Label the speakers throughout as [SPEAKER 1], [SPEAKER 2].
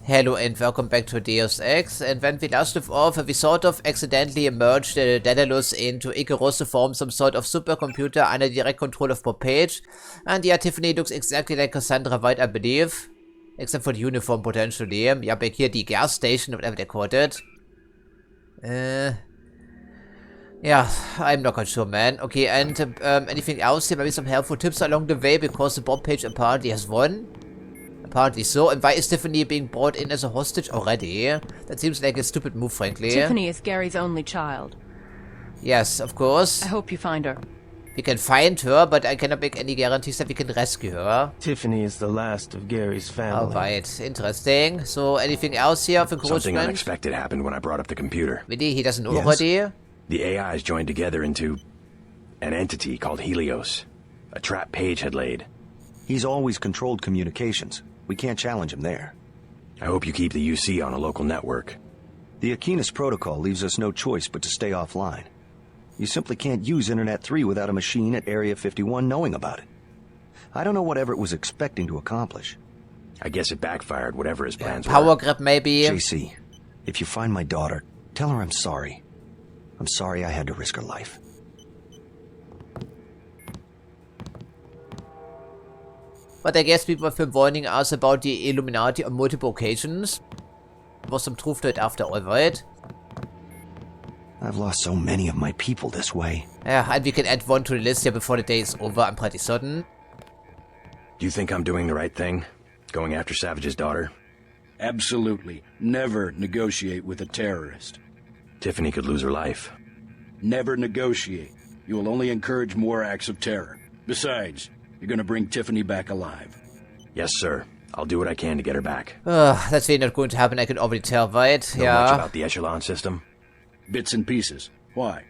[SPEAKER 1] Hello and welcome back to Deus Ex, and when we last left off, we sort of accidentally merged Daedalus into Icarus to form some sort of supercomputer under direct control of Bob Page. And yeah, Tiffany looks exactly like Cassandra White, I believe. Except for the uniform, potentially. Yeah, back here, the gas station, whatever they called it. Yeah, I'm not quite sure, man. Okay, and anything else here? Maybe some helpful tips along the way, because the Bob Page apparently has won. Apparently so. And why is Tiffany being brought in as a hostage already? That seems like a stupid move, frankly.
[SPEAKER 2] Tiffany is Gary's only child.
[SPEAKER 1] Yes, of course.
[SPEAKER 2] I hope you find her.
[SPEAKER 1] We can find her, but I cannot make any guarantees that we can rescue her.
[SPEAKER 3] Tiffany is the last of Gary's family.
[SPEAKER 1] Alright, interesting. So, anything else here of encouragement?
[SPEAKER 4] Something unexpected happened when I brought up the computer.
[SPEAKER 1] Really? He doesn't know already?
[SPEAKER 4] The AIs joined together into an entity called Helios. A trap Page had laid.
[SPEAKER 5] He's always controlled communications. We can't challenge him there.
[SPEAKER 4] I hope you keep the UC on a local network.
[SPEAKER 5] The Aquinas protocol leaves us no choice but to stay offline. You simply can't use Internet 3 without a machine at Area 51 knowing about it. I don't know what Everett was expecting to accomplish.
[SPEAKER 4] I guess it backfired, whatever his plans were.
[SPEAKER 1] Power grab, maybe?
[SPEAKER 5] JC, if you find my daughter, tell her I'm sorry. I'm sorry I had to risk her life.
[SPEAKER 1] But I guess people have been warning us about the Illuminati on multiple occasions. There was some truth to it after all, right?
[SPEAKER 5] I've lost so many of my people this way.
[SPEAKER 1] Yeah, and we can add one to the list here before the day is over, I'm pretty certain.
[SPEAKER 4] Do you think I'm doing the right thing? Going after Savage's daughter?
[SPEAKER 6] Absolutely. Never negotiate with a terrorist.
[SPEAKER 4] Tiffany could lose her life.
[SPEAKER 6] Never negotiate. You will only encourage more acts of terror. Besides, you're gonna bring Tiffany back alive.
[SPEAKER 4] Yes, sir. I'll do what I can to get her back.
[SPEAKER 1] That's really not going to happen, I can already tell, right?
[SPEAKER 4] Know much about the Echelon system?
[SPEAKER 6] Bits and pieces. Why?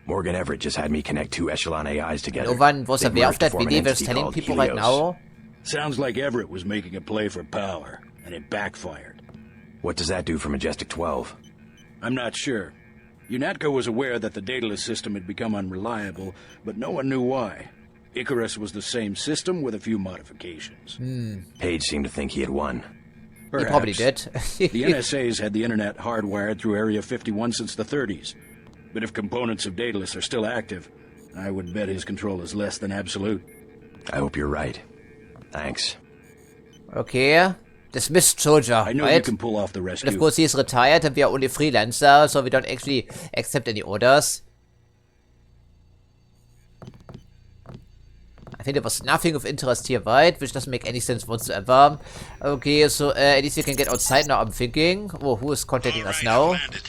[SPEAKER 4] Morgan Everett just had me connect 2 Echelon AIs together.
[SPEAKER 1] No one was
[SPEAKER 4] They
[SPEAKER 1] aware of
[SPEAKER 4] merged to
[SPEAKER 1] that
[SPEAKER 4] form an
[SPEAKER 1] video, was
[SPEAKER 4] entity
[SPEAKER 1] telling
[SPEAKER 4] called
[SPEAKER 1] people right
[SPEAKER 4] Helios.
[SPEAKER 1] now.
[SPEAKER 6] Sounds like Everett was making a play for power, and it backfired.
[SPEAKER 4] What does that do for Majestic 12?
[SPEAKER 6] I'm not sure. UNATCO was aware that the Daedalus system had become unreliable, but no one knew why. Icarus was the same system with a few modifications.
[SPEAKER 4] Page seemed to think he had won.
[SPEAKER 1] He probably did.
[SPEAKER 6] The NSA's had the internet hardwired through Area 51 since the 30s. But if components of Daedalus are still active, I would bet his control is less than absolute.
[SPEAKER 4] I hope you're right. Thanks.
[SPEAKER 1] Okay. Dismissed soldier,
[SPEAKER 6] I know
[SPEAKER 1] right?
[SPEAKER 6] you can pull off the rescue.
[SPEAKER 1] And of course he's retired and we are only freelancer, so we don't actually accept any orders. I think there was nothing of interest here, right? Which doesn't make any sense whatsoever. Okay, so at least we can get outside now, I'm thinking. Oh, who is contacting us now?
[SPEAKER 7] Landed.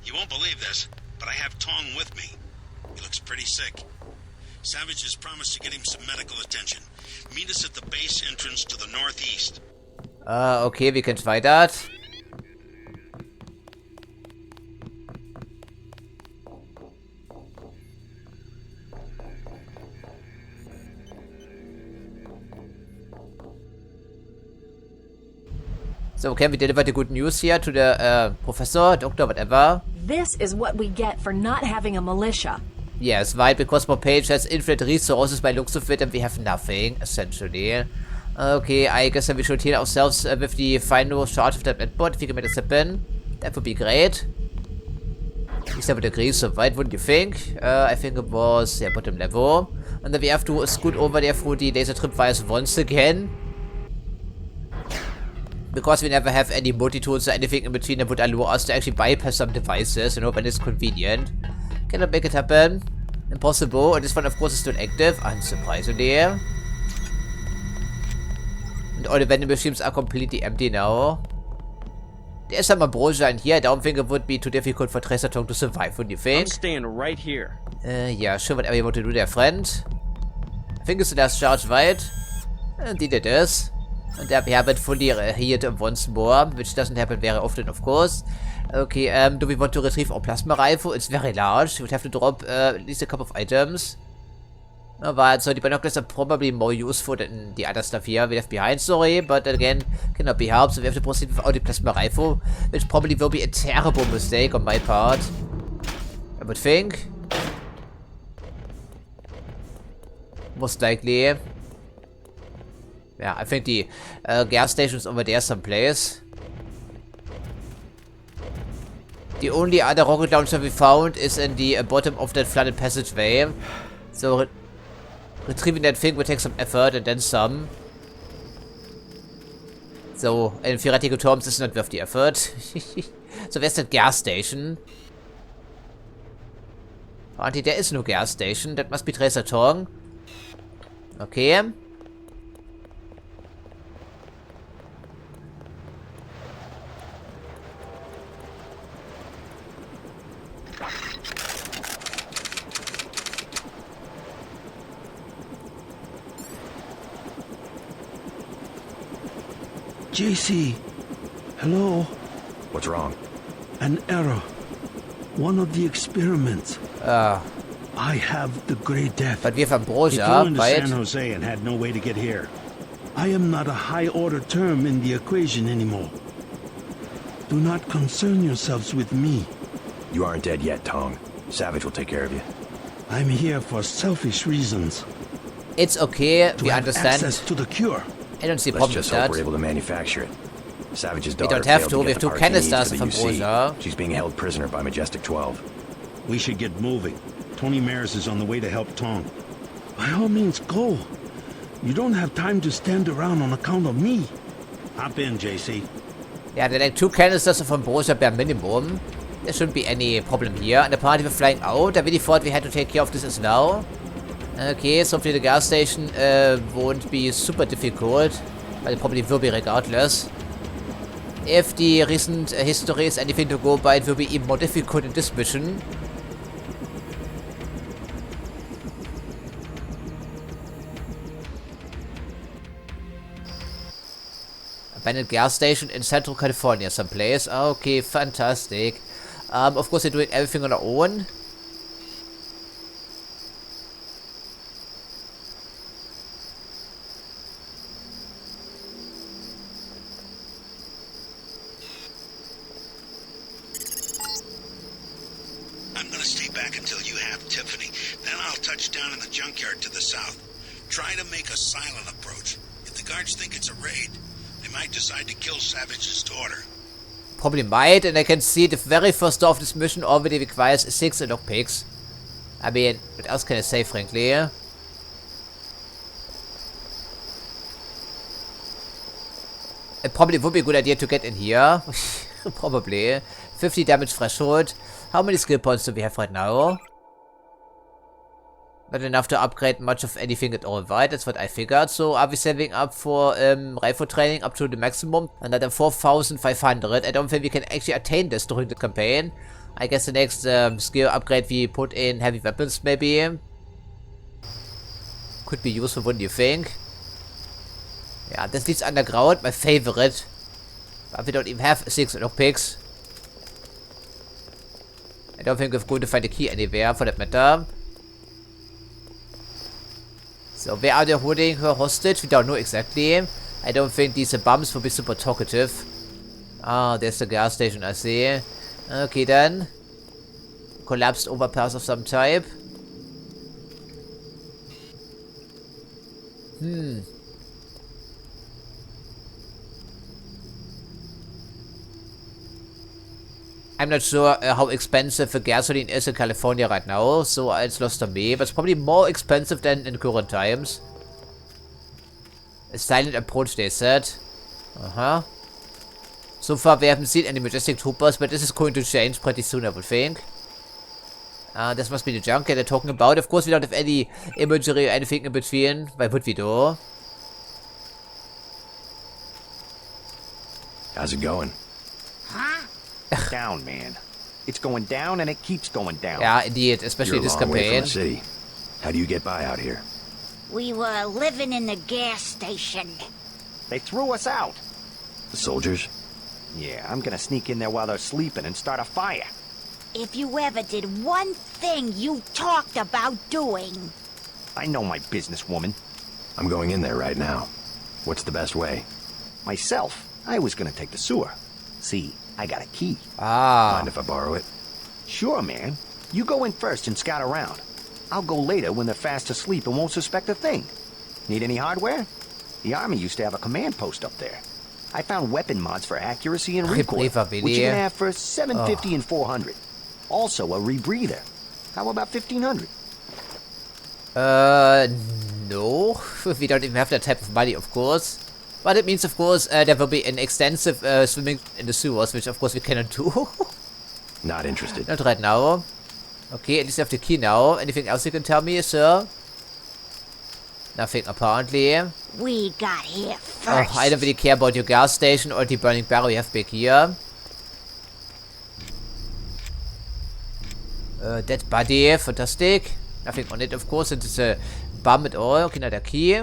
[SPEAKER 7] You won't believe this, but I have Tong with me. He looks pretty sick. Savage has promised to get him some medical attention. Meet us at the base entrance to the northeast.
[SPEAKER 1] Okay, we can try that. So can we deliver the good news here to the professor, doctor, whatever?
[SPEAKER 8] This is what we get for not having a militia.
[SPEAKER 1] Yes, right, because Bob Page has infinite resources by looks of it and we have nothing, essentially. Okay, I guess we should heal ourselves with the final charge of that medbot. If you can make this happen, that would be great. At least I would agree, so right, wouldn't you think? I think it was, yeah, bottom level. And then we have to scoot over there through the laser tripwires once again. Because we never have any multi-tools or anything in between that would allow us to actually bypass some devices, you know, when it's convenient. Cannot make it happen. Impossible. And this one, of course, is still active, unsurprisingly. And all the vending machines are completely empty now. There's some ambrosia in here. I don't think it would be too difficult for Tracer Tong to survive, wouldn't you think?
[SPEAKER 3] I'm staying right here.
[SPEAKER 1] Yeah, sure, whatever you want to do there, friend. I think it's the last charge, right? Indeed it is. And there we have it fully healed once more, which doesn't happen very often, of course. Okay, do we want to retrieve our plasma rifle? It's very large. We would have to drop at least a couple of items. But so the binoculars are probably more useful than the other stuff here we left behind, sorry, but again, cannot be helped, so we have to proceed without the plasma rifle, which probably will be a terrible mistake on my part, I would think. Most likely. Yeah, I think the gas station is over there someplace. The only other rocket launcher we found is in the bottom of that flooded passageway. So retrieving that thing will take some effort and then some. So, in theoretical terms, it's not worth the effort. So, where's that gas station? Apparently, there is no gas station. That must be Tracer Tong. Okay.
[SPEAKER 9] JC, hello?
[SPEAKER 4] What's wrong?
[SPEAKER 9] An error. One of the experiments. I have the Grey Death.
[SPEAKER 1] But wir haben
[SPEAKER 9] He
[SPEAKER 1] Ambrosia,
[SPEAKER 9] flew into
[SPEAKER 1] right?
[SPEAKER 9] San Jose and had no way to get here. I am not a high-order term in the equation anymore. Do not concern yourselves with me.
[SPEAKER 4] You aren't dead yet, Tong. Savage will take care of you.
[SPEAKER 9] I'm here for selfish reasons.
[SPEAKER 1] It's okay,
[SPEAKER 9] To
[SPEAKER 1] we
[SPEAKER 9] have
[SPEAKER 1] understand.
[SPEAKER 9] access to the cure.
[SPEAKER 1] I don't see a
[SPEAKER 4] Let's
[SPEAKER 1] problem
[SPEAKER 4] just
[SPEAKER 1] with
[SPEAKER 4] hope
[SPEAKER 1] that.
[SPEAKER 4] we're able to manufacture it. Savage's daughter
[SPEAKER 1] don't have
[SPEAKER 4] failed
[SPEAKER 1] to, we
[SPEAKER 4] get
[SPEAKER 1] have
[SPEAKER 4] the
[SPEAKER 1] two
[SPEAKER 4] parts he needs
[SPEAKER 1] canisters
[SPEAKER 4] for the
[SPEAKER 1] of
[SPEAKER 4] UC.
[SPEAKER 1] Ambrosia.
[SPEAKER 4] She's being held prisoner by Majestic 12.
[SPEAKER 9] We should get moving. Tony Maris is on the way to help Tong. By all means, go. You don't have time to stand around on account of me. Hop in, JC.
[SPEAKER 1] Yeah, there are like 2 canisters of Ambrosia bare minimum. There shouldn't be any problem here. And apparently we're flying out. I really thought we had to take care of this as well. Okay, so hopefully the gas station won't be super difficult. But it probably will be regardless. If the recent history is anything to go by, it will be even more difficult in this mission. Abandoned gas station in Central California someplace. Okay, fantastic. Of course, they're doing everything on our own.
[SPEAKER 7] I'm gonna stay back until you have Tiffany. Then I'll touch down in the junkyard to the south. Try to make a silent approach. If the guards think it's a raid, they might decide to kill Savage's daughter.
[SPEAKER 1] Probably might, and I can see the very first door of this mission already requires 6 lockpicks. I mean, what else can I say, frankly? It probably would be a good idea to get in here. Probably. 50 damage threshold. How many skill points do we have right now? Not enough to upgrade much of anything at all, right? That's what I figured. So are we saving up for rifle training up to the maximum? Another 4,500. I don't think we can actually attain this during the campaign. I guess the next skill upgrade we put in heavy weapons maybe. Could be useful, wouldn't you think? Yeah, this leads underground, my favorite. But we don't even have 6 lockpicks. I don't think we're going to find a key anywhere for that matter. So, where are they holding her hostage? We don't know exactly. I don't think these bums will be super talkative. Ah, there's the gas station, I see. Okay, then. Collapsed overpass of some type. I'm not sure how expensive the gasoline is in California right now, so it's lost on me. But it's probably more expensive than in current times. A silent approach, they said. So far, we haven't seen any Majestic Troopers, but this is going to change pretty soon, I would think. This must be the junkyard they're talking about. Of course, we don't have any imagery or anything in between. Why would we do?
[SPEAKER 4] How's it going?
[SPEAKER 5] Down, man. It's going down and it keeps going down.
[SPEAKER 1] Yeah, indeed, especially
[SPEAKER 4] You're a
[SPEAKER 1] this
[SPEAKER 4] long way from
[SPEAKER 1] campaign.
[SPEAKER 4] the city. How do you get by out here?
[SPEAKER 10] We were living in the gas station.
[SPEAKER 5] They threw us out.
[SPEAKER 4] The soldiers?
[SPEAKER 5] Yeah, I'm gonna sneak in there while they're sleeping and start a fire.
[SPEAKER 10] If you ever did one thing you talked about doing.
[SPEAKER 5] I know my business, woman.
[SPEAKER 4] I'm going in there right now. What's the best way?
[SPEAKER 5] Myself, I was gonna take the sewer. See, I got a key.
[SPEAKER 4] Mind if I borrow it?
[SPEAKER 5] Sure, man. You go in first and scout around. I'll go later when they're fast asleep and won't suspect a thing. Need any hardware? The Army used to have a command post up there. I found weapon mods for accuracy and recoil, which you can have for 750 and 400. Also a rebreather. How about 1500?
[SPEAKER 1] No. We don't even have that type of money, of course. But it means, of course, there will be an extensive swimming in the sewers, which, of course, we cannot do.
[SPEAKER 4] Not interested.
[SPEAKER 1] Not right now. Okay, at least I have the key now. Anything else you can tell me, sir? Nothing, apparently.
[SPEAKER 10] We got here first.
[SPEAKER 1] Oh, I don't really care about your gas station or the burning barrel you have back here. Dead body, fantastic. Nothing on it, of course, and it's a bomb at all. Okay, another key.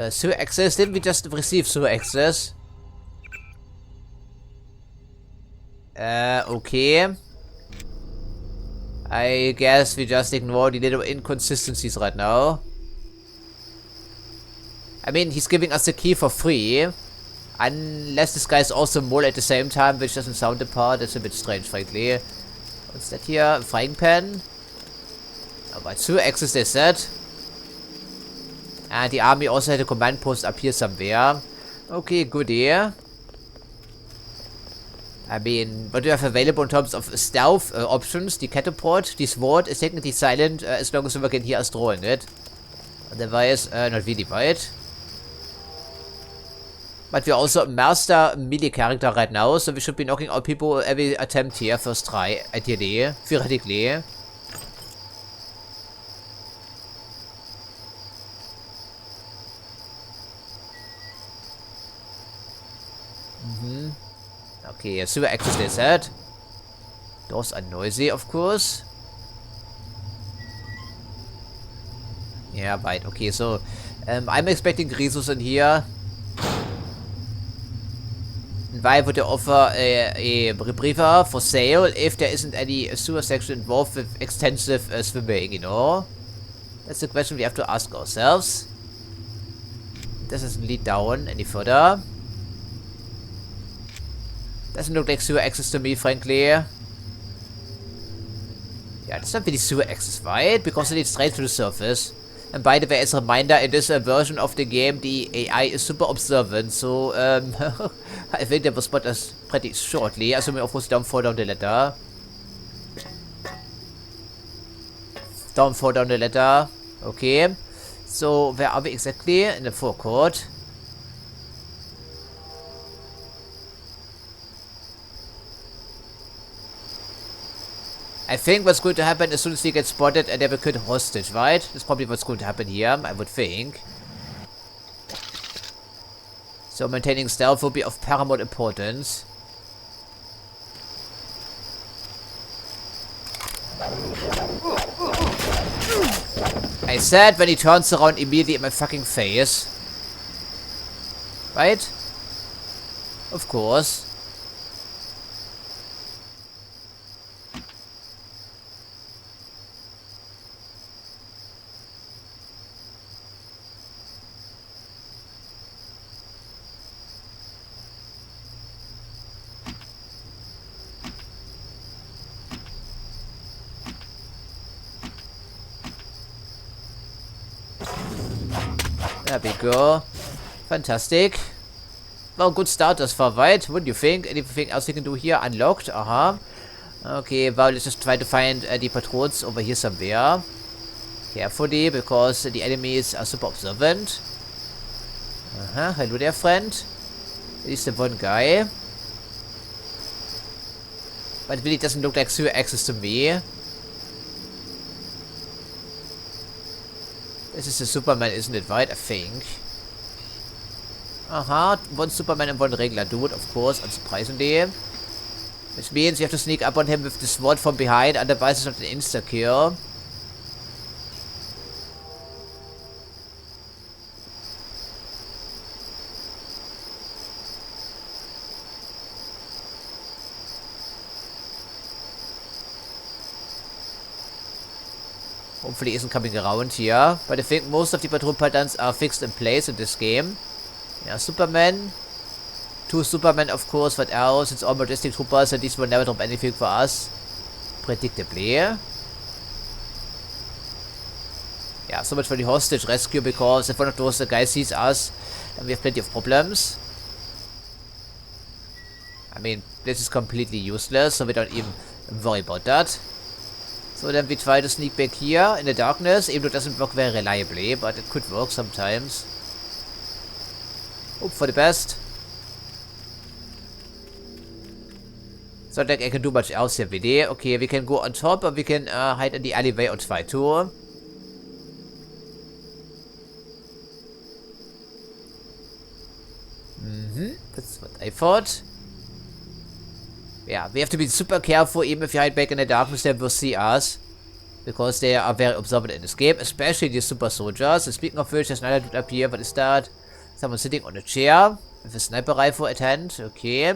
[SPEAKER 1] Sewer access, didn't we just receive sewer access? Okay. I guess we just ignore the little inconsistencies right now. I mean, he's giving us the key for free. Unless this guy is also mole at the same time, which doesn't sound the part. That's a bit strange, frankly. What's that here? A frying pan? Alright, sewer access they said. And the army also had a command post up here somewhere. Okay, good here. I mean, what do you have available in terms of stealth options? The catapult, the sword is technically silent as long as we can hear us throwing it. Otherwise, not really right. But we're also a master melee character right now, so we should be knocking out people every attempt here, first try, ideally, theoretically. Okay, sewer access they said. Doors are noisy, of course. Yeah, right. Okay, so I'm expecting resources in here. And why would they offer a rebreather for sale if there isn't any sewer section involved with extensive swimming, you know? That's the question we have to ask ourselves. This doesn't lead down any further. Doesn't look like sewer access to me, frankly. Yeah, that's not really sewer access, right? Because it leads straight to the surface. And by the way, as a reminder, in this version of the game, the AI is super observant, so I think they will spot us pretty shortly, assuming of course don't fall down the ladder. Don't fall down the ladder. Okay. So, where are we exactly? In the forecourt. I think what's going to happen as soon as we get spotted and they will put hostage, right? That's probably what's going to happen here, I would think. So maintaining stealth will be of paramount importance. I said when he turns around immediately in my fucking face. Right? Of course. There we go. Fantastic. Well, good start as far, right? What do you think? Anything else you can do here? Unlocked? Aha. Okay, well, let's just try to find the patrols over here somewhere. Carefully, because the enemies are super observant. Hello there, friend. At least the one guy. But it really doesn't look like sewer access to me. This is a Superman, isn't it, right? I think. One Superman and one regular dude, of course, unsurprisingly. Which means you have to sneak up on him with the sword from behind, otherwise it's not an insta-kill. Hopefully isn't coming around here. But I think most of the patrol patterns are fixed in place in this game. Yeah, Superman. 2 Supermen, of course. What else? It's all majestic troopers, and these will never drop anything for us. Predictably. Yeah, so much for the hostage rescue, because if one of those guys sees us, then we have plenty of problems. mean, this is completely useless, so we don't even worry about that. So then we try to sneak back here in the darkness, even though it doesn't work very reliably, but it could work sometimes. Hope for the best. It's not like I can do much else here, really. Okay, we can go on top, or we can hide in the alleyway or try to. That's what I thought. Yeah, we have to be super careful, even if you hide back in the darkness, they will see us. Because they are very observant in this game, especially the super soldiers. And speaking of which, there's another dude up here. What is that? Someone sitting on a chair with a sniper rifle at hand. Okay.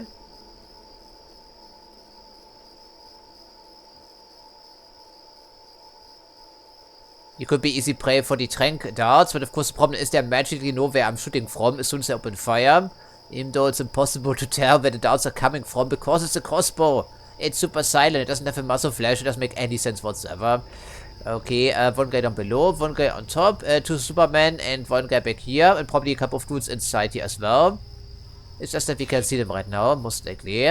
[SPEAKER 1] You could be easy prey for the trank darts, but of course the problem is they magically know where I'm shooting from as soon as they open fire. Even though it's impossible to tell where the darts are coming from because it's a crossbow. It's super silent, it doesn't have a muzzle flash, it doesn't make any sense whatsoever. Okay, one guy down below, one guy on top, two Supermen, and one guy back here, and probably a couple of dudes inside here as well. It's just that we can see them right now, most likely.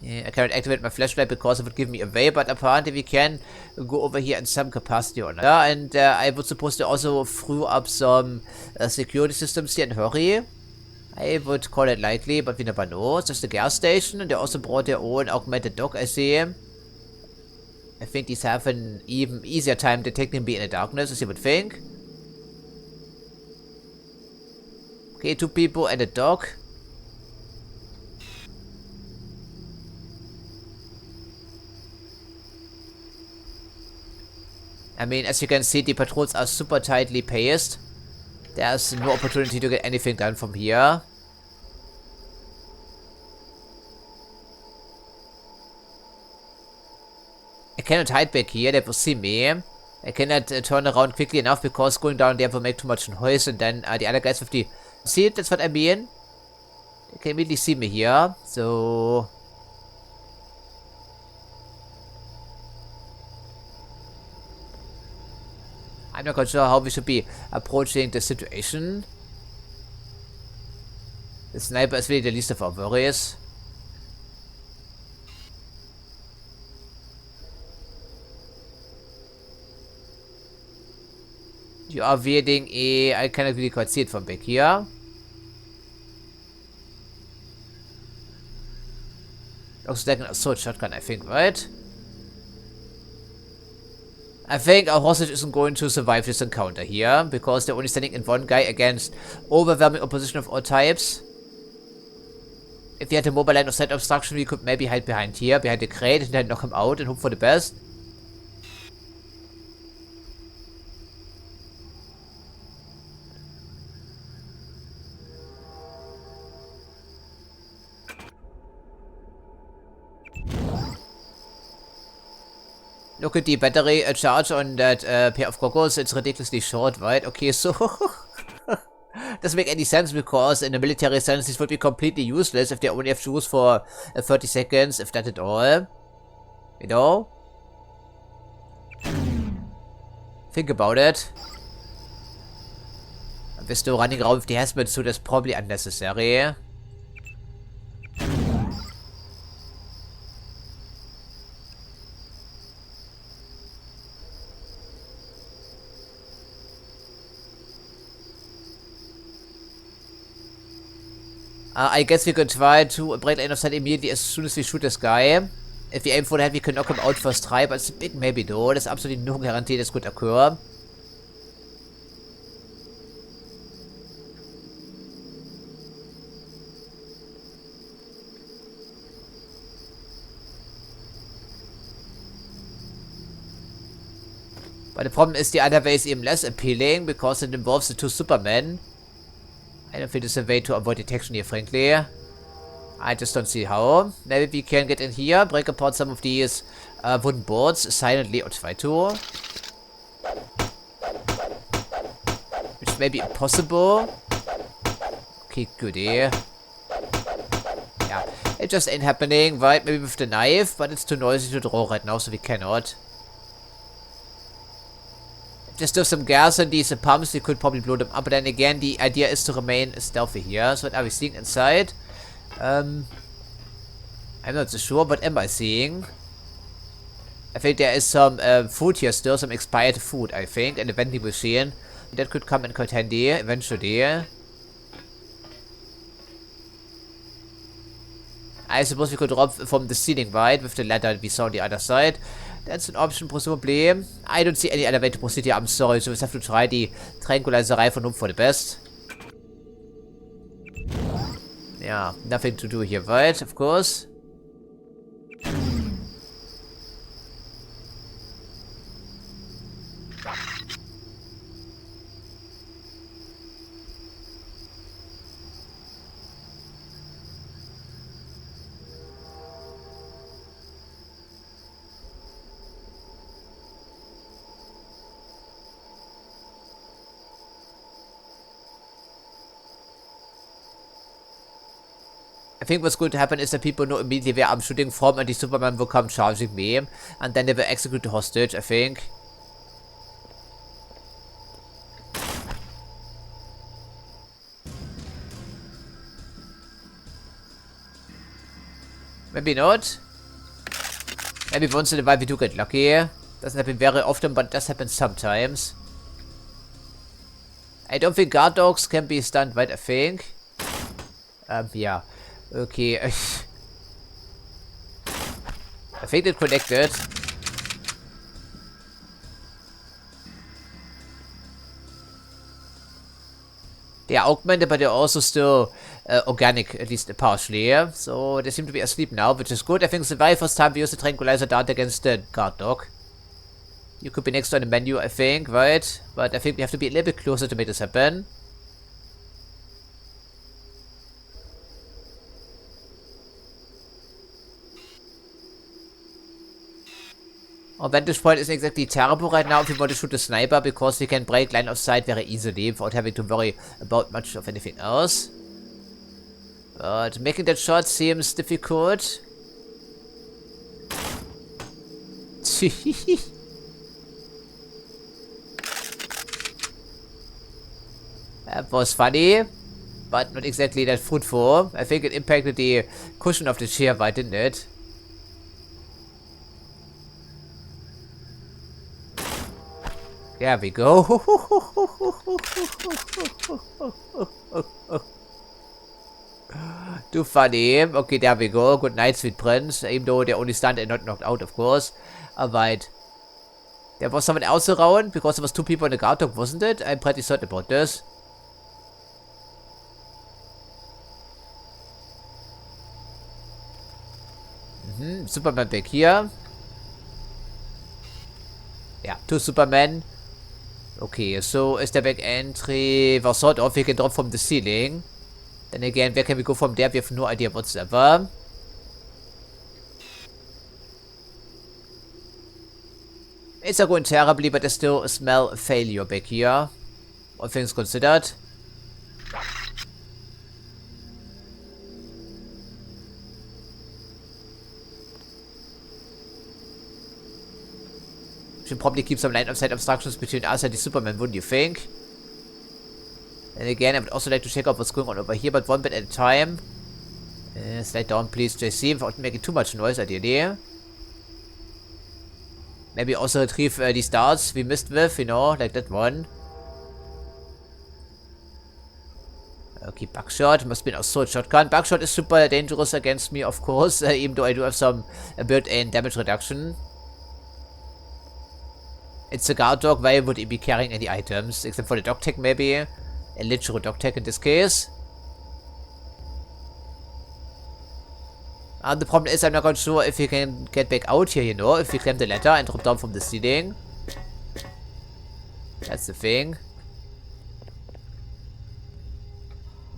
[SPEAKER 1] Yeah, I cannot activate my flashlight because it would give me away, but apparently we can go over here in some capacity or another. And I was supposed to also throw up some security systems here in hurry. I would call it likely, but we never know. It's just a gas station, and they also brought their own augmented dog, I see. I think these have an even easier time detecting me in the darkness, as you would think. Okay, two people and a dog. I mean, as you can see, the patrols are super tightly paced. There's no opportunity to get anything done from here. I cannot hide back here, they will see me. I cannot turn around quickly enough because going down there will make too much noise, and then the other guys with the... See, that's what I mean? They can immediately see me here, so... I'm not quite sure how we should be approaching the situation. The sniper is really the least of our worries. You are wielding a... I cannot really quite see it from back here. Looks like an assault shotgun, I think, right? I think our hostage isn't going to survive this encounter here, because they're only standing in one guy against overwhelming opposition of all types. If we had a mobile line of sight obstruction, we could maybe hide behind here, behind the crate, and then knock him out and hope for the best. Look at the battery charge on that pair of goggles. It's ridiculously short, right? Okay, so... doesn't make any sense because in a military sense this would be completely useless if they only have to use for 30 seconds, if that at all. You know? Think about it. And we're still running around with the hazmat suit, that's probably unnecessary. I guess we could try to break line of sight immediately as soon as we shoot this guy. If we aim for the head, we can knock him out first try, but it's a big maybe though. There's absolutely no guarantee this could occur. But the problem is the other way is even less appealing because it involves the two Supermen. I don't think there's a way to avoid detection here, frankly. I just don't see how. Maybe we can get in here, break apart some of these wooden boards silently or try to. Which may be impossible. Okay, goodie. Yeah, it just ain't happening, right? Maybe with the knife, but it's too noisy to draw right now, so we cannot. Just do some gas on these pumps, we could probably blow them up, but then again, the idea is to remain stealthy here. So what are we seeing inside? I'm not so sure. What am I seeing? I think there is some food here still, some expired food, I think, and a vending machine. That could come in quite handy eventually. I suppose we could drop from the ceiling, right, with the ladder we saw on the other side. That's an option, presumably. I don't see any other way to proceed here, I'm sorry, so we have to try the Tranquilizerei von Hope for the best. Yeah, nothing to do here, right, of course. I think what's going to happen is that people know immediately where I'm shooting from and the Superman will come charging me. And then they will execute the hostage, I think. Maybe not. Maybe once in a while we do get lucky. Doesn't happen very often, but it does happen sometimes. I don't think guard dogs can be stunned, right, I think. Yeah. Okay. I think it connected. They are augmented, but they're also still organic, at least partially. Yeah? So they seem to be asleep now, which is good. I think it's the very first time we use the tranquilizer dart against the guard dog. You could be next on the menu, I think, right? But I think we have to be a little bit closer to make this happen. Our vantage point isn't exactly terrible right now if you want to shoot a sniper, because you can break line of sight very easily without having to worry about much of anything else. But making that shot seems difficult. That was funny, but not exactly that fruitful. I think it impacted the cushion of the chair, right, didn't it? There we go. Too funny. Okay, there we go. Good night, sweet prince. Even though they're only stunned and not knocked out, of course. Alright. There was someone else around, because there was 2 people in the guard dog, wasn't it? I'm pretty certain about this. Superman back here. Yeah, 2 Supermen. Okay, so is the back entry was sort of, we can drop from the ceiling. Then again, where can we go from there? We have no idea whatsoever. It's not going terribly, but I still smell a failure back here. All things considered. Should probably keep some line of sight obstructions between us and the Superman, wouldn't you think? And again, I would also like to check out what's going on over here, but one bit at a time. Slide down, please, JC, without making too much noise, ideally. Maybe also retrieve these darts we missed with, you know, like that one. Okay, buckshot. Must be an assault shotgun. Buckshot is super dangerous against me, of course, even though I do have some built-in damage reduction. It's a guard dog. Why would he be carrying any items? Except for the dog tag, maybe. A literal dog tag in this case. And the problem is, I'm not quite sure if we can get back out here, you know, if we climb the ladder and drop down from the ceiling. That's the thing.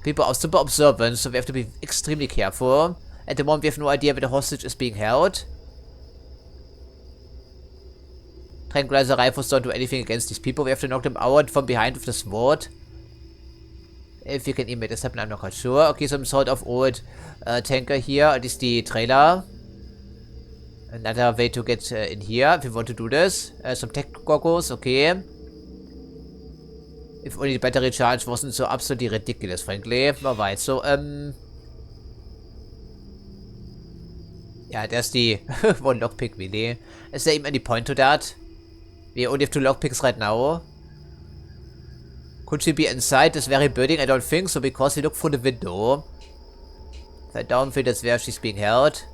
[SPEAKER 1] People are super observant, so we have to be extremely careful. At the moment, we have no idea where the hostage is being held. Tranquilizer rifles don't do anything against these people. We have to knock them out from behind with the sword. If you can even make this happen, I'm not quite sure. Okay, some sort of old tanker here. It is the trailer. Another way to get in here if you want to do this. Some tech goggles, okay. If only the battery charge wasn't so absolutely ridiculous, frankly. Alright, so, Yeah, there's the one lockpick really. Is there even any point to that? We only have 2 lockpicks right now. Could she be inside this very building? I don't think so, because we look through the window. So I don't think that's where she's being held.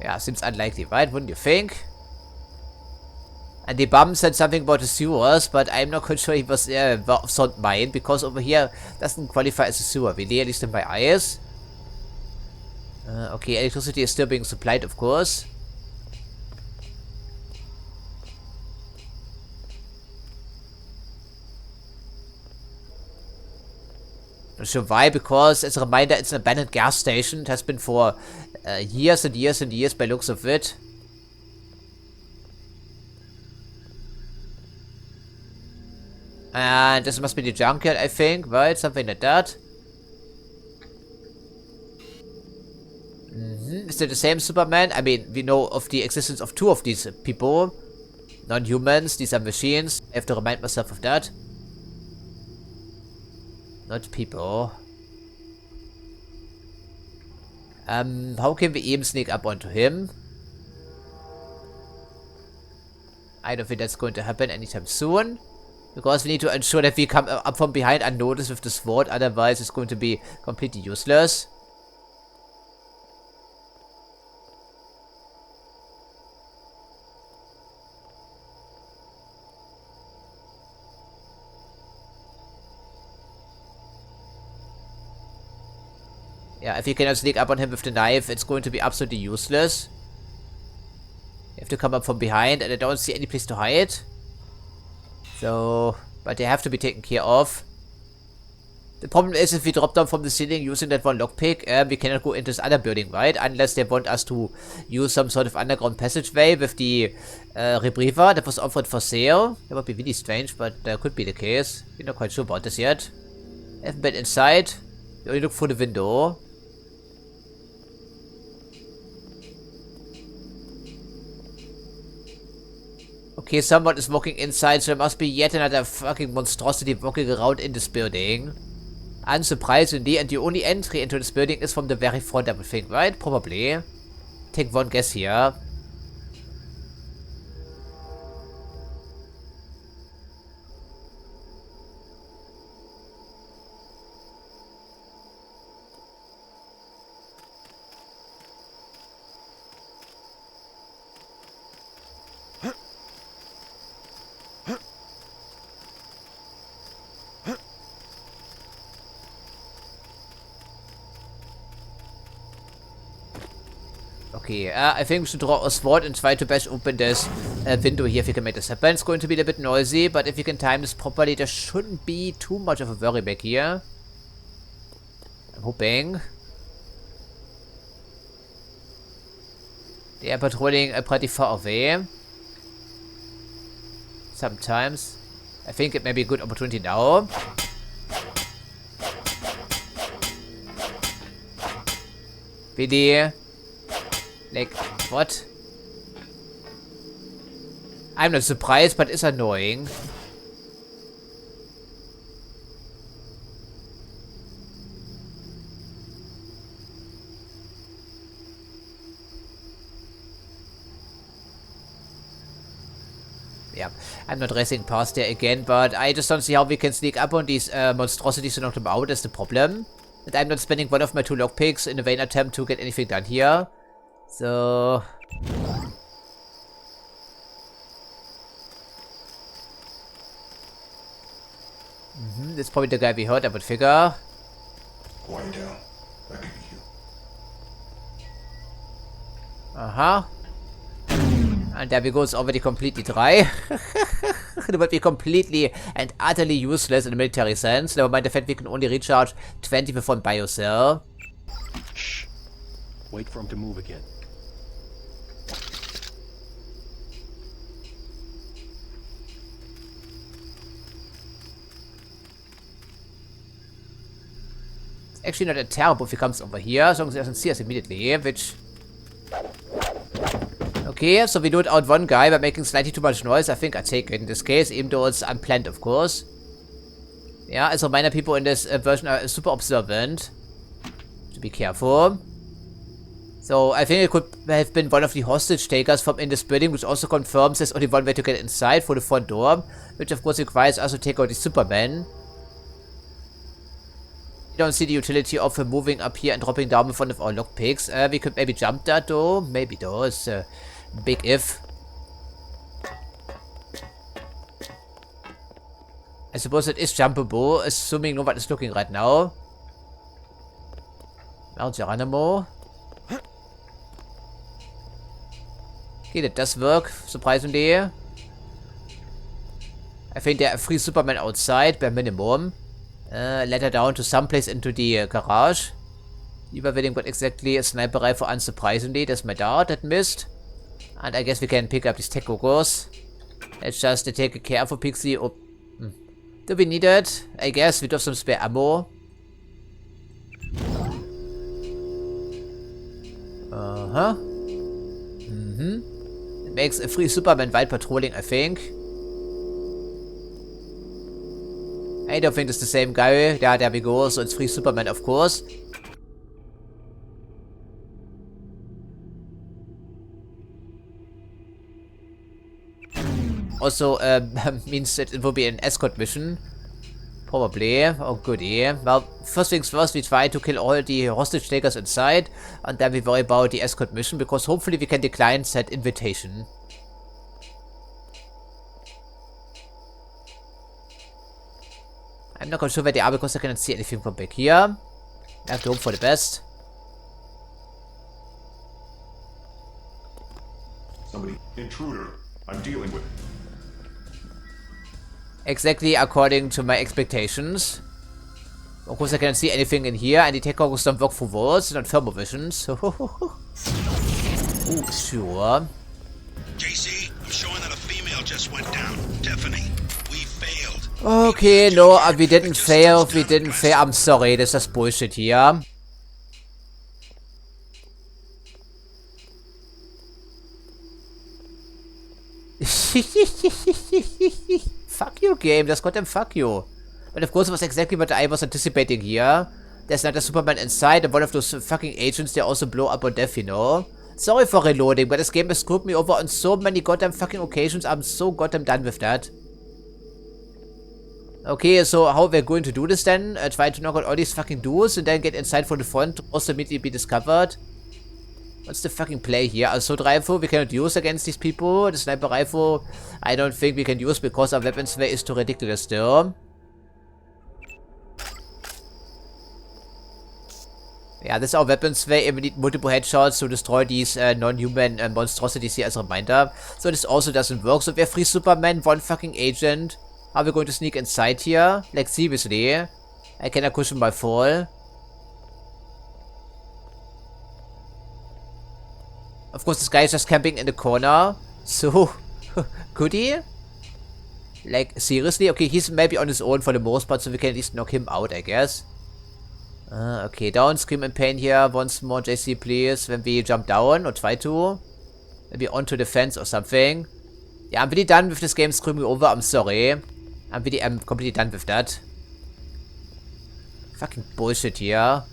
[SPEAKER 1] Yeah, seems unlikely, right? Wouldn't you think? And the bum said something about the sewers, but I'm not quite sure he was of sound mind, because over here doesn't qualify as a sewer, really, at least in my eyes. Okay, electricity is still being supplied, of course. Not sure why, because as a reminder, it's an abandoned gas station. It has been for years and years and years by looks of it. And this must be the junkyard, I think, right? Something like that. Is it the same Superman? I mean, we know of the existence of 2 of these people. Non-humans, these are machines. I have to remind myself of that. Not people. How can we even sneak up onto him? I don't think that's going to happen anytime soon. Because we need to ensure that we come up from behind unnoticed with the sword, otherwise it's going to be completely useless. Yeah, if you cannot sneak up on him with the knife, it's going to be absolutely useless. You have to come up from behind, and I don't see any place to hide. So, but they have to be taken care of. The problem is, if we drop down from the ceiling using that one lockpick, we cannot go into this other building, right? Unless they want us to use some sort of underground passageway with the rebreather that was offered for sale. That would be really strange, but that could be the case. We're not quite sure about this yet. Haven't been inside. We only look through the window. Okay, someone is walking inside, so there must be yet another fucking monstrosity walking around in this building. Unsurprisingly, and the only entry into this building is from the very front, I would think, right? Probably. Take one guess here. Okay, I think we should draw a sword and try to bash open this window here if we can make this happen. It's going to be a bit noisy, but if you can time this properly, there shouldn't be too much of a worry back here. I'm hoping. They are patrolling pretty far away. Sometimes. I think it may be a good opportunity now. Really? Like, what? I'm not surprised, but it's annoying. Yeah, I'm not racing past there again, but I just don't see how we can sneak up on these monstrosities and knock them out. That's the problem. And I'm not spending one of my 2 lockpicks in a vain attempt to get anything done here. So... That's probably the guy we heard, I would figure.
[SPEAKER 11] Quiet down. That could be you.
[SPEAKER 1] Aha. And there we go, it's already completely dry. It would be completely and utterly useless in a military sense. Never mind the fact we can only recharge 20 with one biocell.
[SPEAKER 4] Shh. Wait for him to move again.
[SPEAKER 1] Actually not that terrible if he comes over here, as long as he doesn't see us immediately, which... Okay, so we ruled out one guy by making slightly too much noise. I think I take it in this case, even though it's unplanned, of course. Yeah, as a reminder, people in this version are super observant. To be careful. So, I think it could have been one of the hostage takers from in this building, which also confirms there's only one way to get inside for the front door, which of course requires us to take out the Superman. You don't see the utility of moving up here and dropping down in front of our lockpicks. We could maybe jump that though. Maybe though. It's a big if. I suppose it is jumpable, assuming no one is looking right now. Mount Geronimo. Okay, that does work, surprisingly. I think there are 3 Supermen outside, bare minimum. Let her down to someplace into the garage. Überwältigung got exactly a sniper rifle, unsurprisingly. That's my dart that missed. And I guess we can pick up these tech gogos. Let's just take care for Pixie. Oh. Do we need it? I guess we do have some spare ammo. Uh-huh. It makes a 3 Superman while patrolling, I think. I don't think it's the same guy. Yeah, there we go. So it's 3 Superman, of course. Also, means that it will be an escort mission. Probably. Oh, goody. Well, first things first, we try to kill all the hostage takers inside. And then we worry about the escort mission, because hopefully we can decline said invitation. I'm not quite sure where they are, because I cannot see anything from back here. I have to hope for the best.
[SPEAKER 11] Somebody. Intruder. I'm dealing with it.
[SPEAKER 1] Exactly according to my expectations. Of course, I cannot see anything in here, and the tech goggles don't work for walls, not thermovision, so... Ooh, sure.
[SPEAKER 7] JC, I'm showing that a female just went down. Tiffany, we failed.
[SPEAKER 1] Okay, no, we didn't fail, I'm sorry, that's just bullshit here. Fuck you, game. Just goddamn fuck you. But of course, it was exactly what I was anticipating here. There's not a Superman inside, and one of those fucking agents, they also blow up on death, you know? Sorry for reloading, but this game has screwed me over on so many goddamn fucking occasions. I'm so goddamn done with that. Okay, so how we're going to do this then? Try to knock out all these fucking dudes and then get inside from the front to also immediately be discovered. What's the fucking play here? Assault rifle we cannot use against these people. The sniper rifle I don't think we can use because our weapons way is too ridiculous still. Yeah, this is our weapons way, and we need multiple headshots to destroy these non-human monstrosities here as a reminder. So this also doesn't work. So we have 3 Supermen, 1 fucking agent. Are we going to sneak inside here? Like seriously? I cannot cushion my fall. Of course, this guy is just camping in the corner. So, could he? Like, seriously? Okay, he's maybe on his own for the most part, so we can at least knock him out, I guess. Okay, don't scream in pain here. Once more, JC, please. When we jump down, or try to. Maybe onto the fence or something. Yeah, I'm really done with this game screwing me over. I'm sorry. I'm completely done with that. Fucking bullshit here.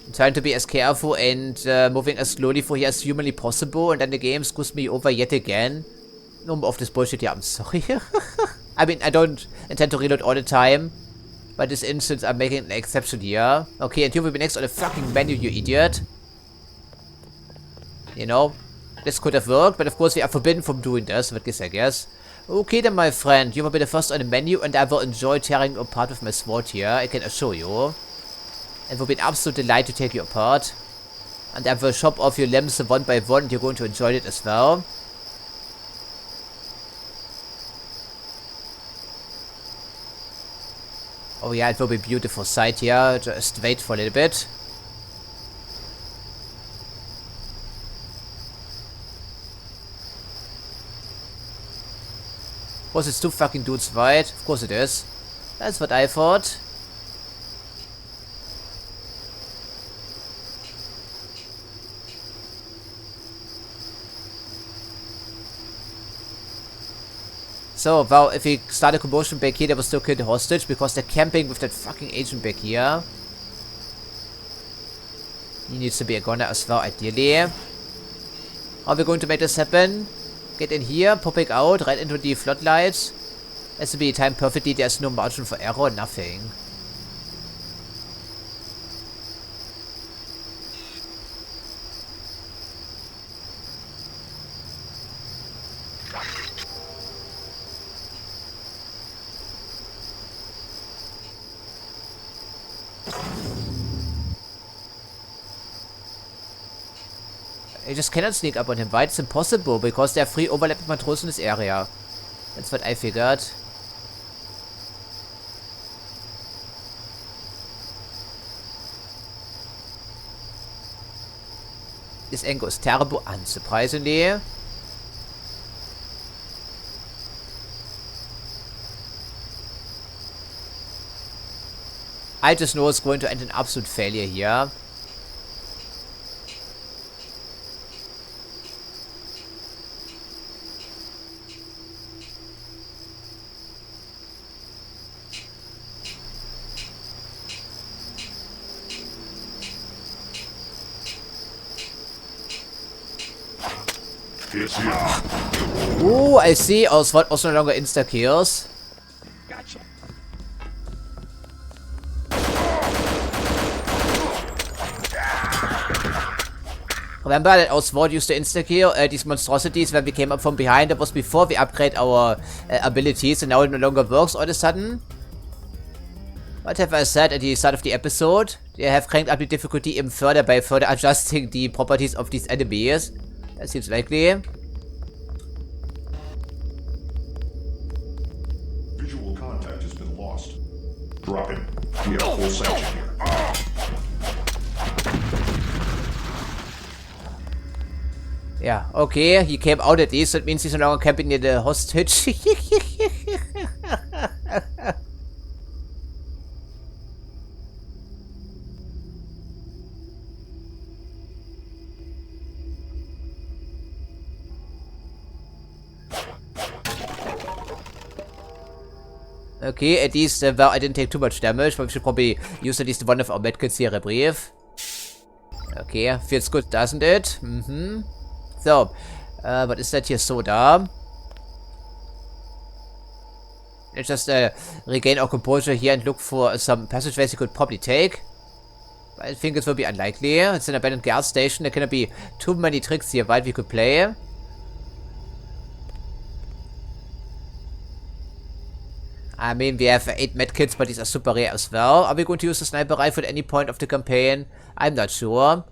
[SPEAKER 1] I'm trying to be as careful and moving as slowly for here as humanly possible, and then the game screws me over yet again. No more of this bullshit here, I'm sorry. I mean, I don't intend to reload all the time, but this instance I'm making an exception here. Okay, and you will be next on the fucking menu, you idiot. You know, this could have worked, but of course we are forbidden from doing this, with this I guess. Okay then, my friend, you will be the first on the menu, and I will enjoy tearing you apart with my sword here, I can assure you. It will be an absolute delight to take you apart. And I will chop off your limbs one by one, and you're going to enjoy it as well. Oh yeah, it will be a beautiful sight here. Just wait for a little bit. Of course it's 2 fucking dudes wide. Of course it is. That's what I thought. So, well, if we start a commotion back here, they will still kill the hostage because they're camping with that fucking agent back here. He needs to be a goner as well, ideally. How are we going to make this happen? Get in here, popping out, right into the floodlights. Has to be timed perfectly, there's no margin for error, nothing. I just cannot sneak up on him. Why? It's impossible, because there are 3 overlapping patrols in this area. That's what I figured. This angle is terrible, unsurprisingly. I just know it's going to end in absolute failure here. Ooh, I see. Our SWAT also no longer insta-kills.
[SPEAKER 6] Gotcha.
[SPEAKER 1] Remember that our SWAT used to insta-kill these monstrosities when we came up from behind. That was before we upgrade our abilities, and now it no longer works all of a sudden. What have I said at the start of the episode? They have cranked up the difficulty even further by further adjusting the properties of these enemies. That seems likely.
[SPEAKER 11] Visual contact has been lost. Dropping. We have full sanction here.
[SPEAKER 1] Yeah, okay, he came out at least. That means he's no longer camping near the hostage. Okay, at least, well, I didn't take too much damage, but we should probably use at least one of our medkits here, I believe. Okay, feels good, doesn't it? Mm-hmm. So, what is that here? Soda. Let's just regain our composure here and look for some passageways we could probably take. I think it will be unlikely. It's an abandoned gas station. There cannot be too many tricks here, right? We could play. I mean, we have 8 medkits, but these are super rare as well. Are we going to use the sniper rifle at any point of the campaign? I'm not sure.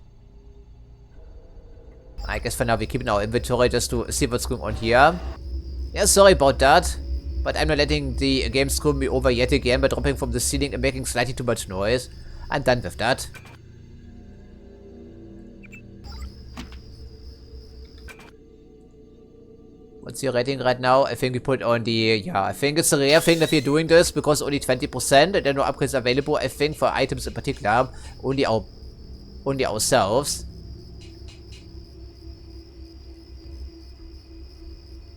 [SPEAKER 1] I guess for now we keep in our inventory just to see what's going on here. Yeah, sorry about that. But I'm not letting the game screw me over yet again by dropping from the ceiling and making slightly too much noise. I'm done with that. What's your rating right now? I think we put on the... Yeah, I think it's a rare thing that we're doing this because only 20% and there are no upgrades available, I think, for items in particular. Only ourselves.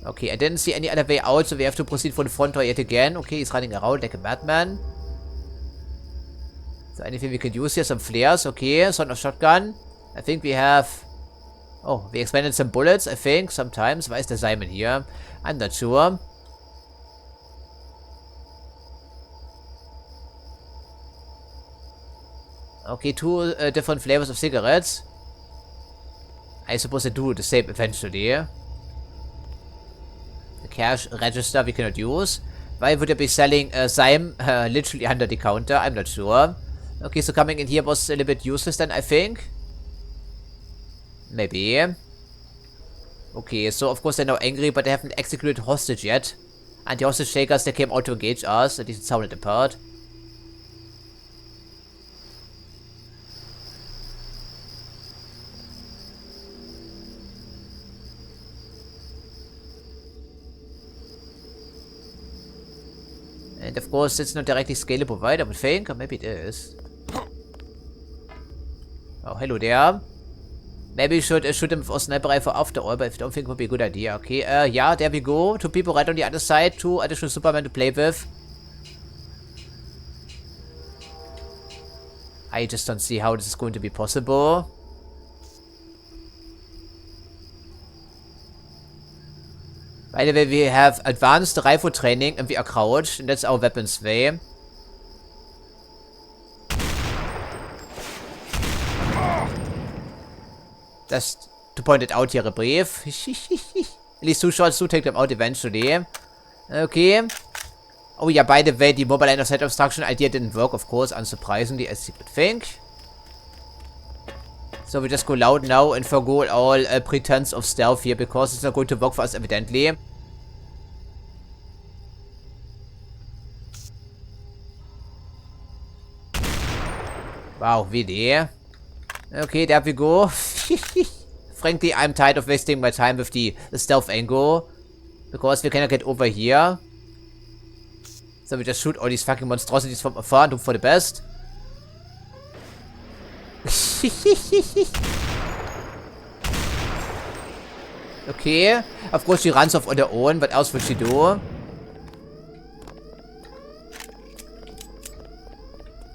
[SPEAKER 1] Okay, I didn't see any other way out, so we have to proceed for the front door yet again. Okay, he's running around like a madman. So anything we can use here? Some flares. Okay, son of shotgun. I think we have... Oh, we expanded some bullets, I think, sometimes. Why is there Simon here? I'm not sure. Okay, 2 different flavors of cigarettes. I suppose they do the same eventually. The cash register we cannot use. Why would they be selling Zyme literally under the counter? I'm not sure. Okay, so coming in here was a little bit useless then, I think. Maybe. Okay, so of course they're now angry, but they haven't executed hostage yet. And the hostage takers, they came out to engage us. At least it sounded apart. And of course, it's not directly scalable, right? I would think. Or maybe it is. Oh, hello there. Maybe you should shoot him with a sniper rifle after all, but I don't think it would be a good idea. Okay, yeah, there we go. 2 people right on the other side, 2 additional Supermen to play with. I just don't see how this is going to be possible. By the way, we have advanced rifle training and we are crouched, and that's our weapons way. Just to point it out here, a brief. At least 2 shots do take them out eventually. Okay. Oh yeah, by the way, the mobile line of sight obstruction idea didn't work, of course, unsurprisingly, as you would think. So we just go loud now and forgo all pretense of stealth here, because it's not going to work for us, evidently. Wow, really? Okay, there we go. Frankly, I'm tired of wasting my time with the stealth angle, because we cannot get over here. So we just shoot all these fucking monstrosities from afar and hope for the best. Okay. Of course she runs off on her own. What else will she do? I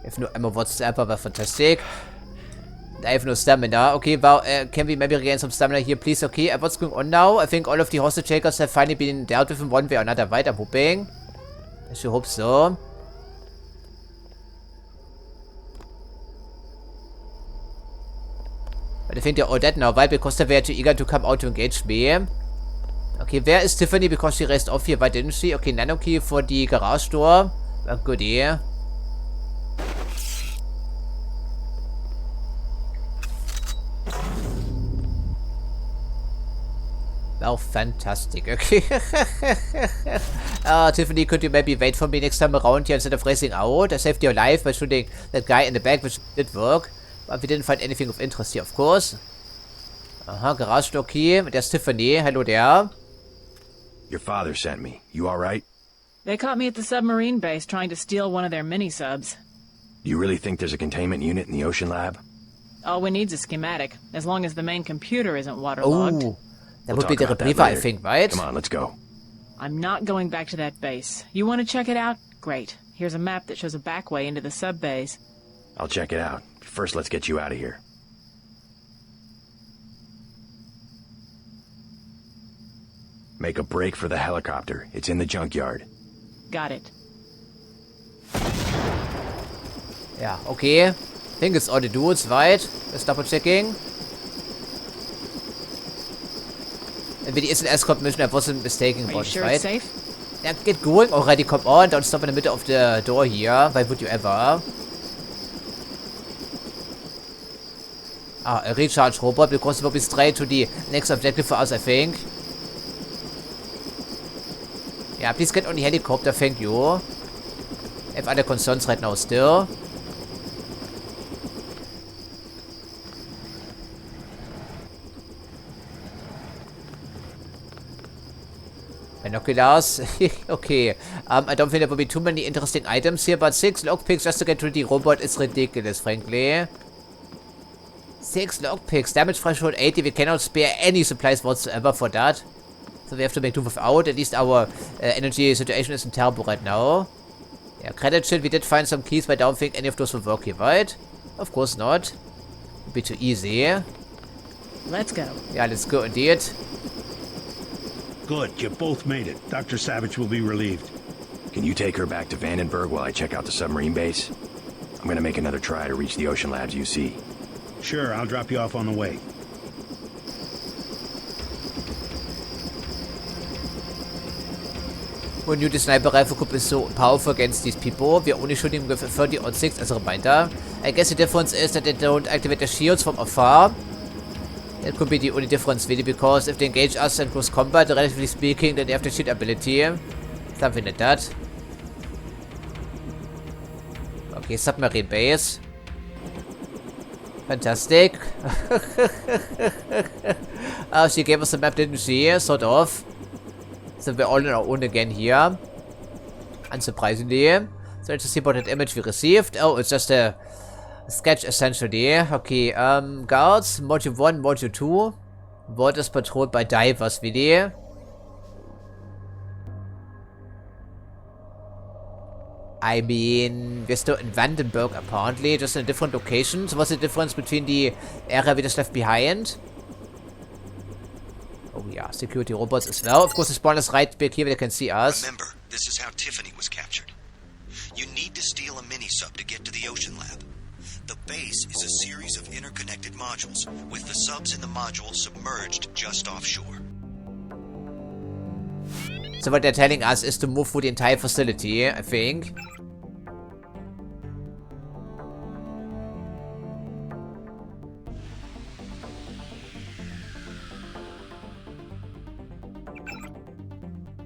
[SPEAKER 1] have no ammo whatsoever, but fantastic. I have no stamina. Okay, well, can we maybe regain some stamina here, please? Okay, what's going on now? I think all of the hostage takers have finally been dealt with in one way or another, right? I'm hoping. I should hope so. But I think they're all dead now, right? Because they were too eager to come out to engage me. Okay, where is Tiffany? Because she raced off here, why didn't she? Okay, nano key for the garage door. Well, goodie. Oh, fantastic. Okay. Tiffany, could you maybe wait for me next time around here instead of racing out? I saved your life by shooting that guy in the back, which did work. But we didn't find anything of interest here, of course. Garage door key. There's Tiffany. Hello there.
[SPEAKER 4] Your father sent me. You alright?
[SPEAKER 2] They caught me at the submarine base trying to steal one of their mini-subs.
[SPEAKER 4] Do you really think there's a containment unit in the ocean lab?
[SPEAKER 2] All we need's a schematic, as long as the main computer isn't waterlogged.
[SPEAKER 1] Oh, that would be the retriever, I think, right?
[SPEAKER 4] Come on, let's go.
[SPEAKER 2] I'm not going back to that base. You want to check it out? Great. Here's a map that shows a back way into the sub-base.
[SPEAKER 4] I'll check it out. First, let's get you out of here. Make a break for the helicopter. It's in the junkyard.
[SPEAKER 2] Got it.
[SPEAKER 1] Yeah, okay. I think it's all the dudes, right? Just double checking. If it is an escort mission, I wasn't mistaken about it, right?
[SPEAKER 2] It's safe?
[SPEAKER 1] Yeah, get going already, come on. Don't stop in the middle of the door here. Why would you ever? A recharge robot, because it will be straight to the next objective for us, I think. Yeah, please get on the helicopter, thank you. I have other concerns right now still. Binoculars. Okay. I don't think there will be too many interesting items here, but 6 lockpicks just to get to the robot is ridiculous, frankly. 6 lockpicks. Damage threshold 80. We cannot spare any supplies whatsoever for that. So we have to make do without. At least our energy situation isn't terrible right now. Yeah, credit shit. We did find some keys, but I don't think any of those will work here, right? Of course not. Would be too easy.
[SPEAKER 2] Let's go.
[SPEAKER 1] Yeah, let's go indeed.
[SPEAKER 9] Good, you both made it. Dr. Savage will be relieved.
[SPEAKER 4] Can you take her back to Vandenberg while I check out the submarine base? I'm gonna make another try to reach the ocean labs UC.
[SPEAKER 9] Sure, I'll drop you off on the way.
[SPEAKER 1] Who knew the sniper rifle could be so powerful against these people? We're only shooting with a 30-06 as a reminder. I guess the difference is that they don't activate the shields from afar. That could be the only difference, really, because if they engage us in close combat, relatively speaking, then they have the shield ability. Something like that. Okay, submarine base. Fantastic. She gave us a map, didn't she? Sort of. So we're all on our own again here. Unsurprisingly. So let's see what that image we received. Oh, it's just a Sketch essentially. Okay, guards, module 1, module 2. Vault is patrolled by divers, really. I mean, we're still in Vandenberg apparently, just in a different location. So what's the difference between the area we just left behind? Oh yeah, security robots as well. Of course, the spawn is right back here where they can see us.
[SPEAKER 5] Remember, this is how Tiffany was captured. You need to steal a mini-sub to get to the Ocean Lab. The base is a series of interconnected modules, with the subs in the module submerged just offshore.
[SPEAKER 1] So what they're telling us is to move through the entire facility, I think.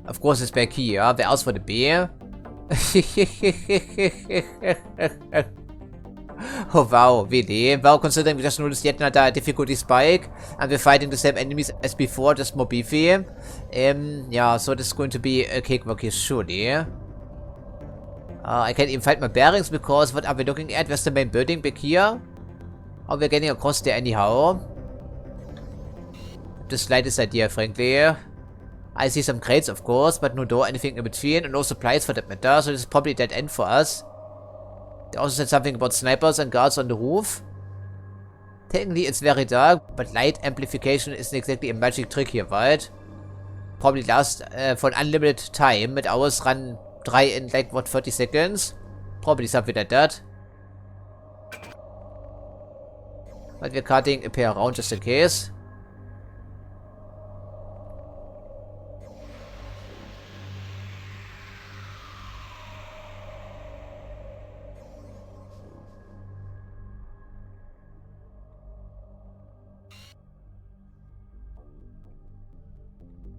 [SPEAKER 1] Of course, it's back here. Wer else for the bear? Oh wow, really? Well, considering we just noticed yet another difficulty spike, and we're fighting the same enemies as before, just more beefy. Yeah, so this is going to be a cakewalk here, surely. I can't even find my bearings because what are we looking at? Where's the main building back here? Oh, we're getting across there anyhow. The slightest idea, frankly. I see some crates, of course, but no door, anything in between, and no supplies for that matter, so this is probably a dead end for us. They also said something about snipers and guards on the roof. Technically, it's very dark, but light amplification isn't exactly a magic trick here, right? Probably lasts for an unlimited time, with hours run dry in like, what, 30 seconds? Probably something like that. But we're cutting a pair around just in case.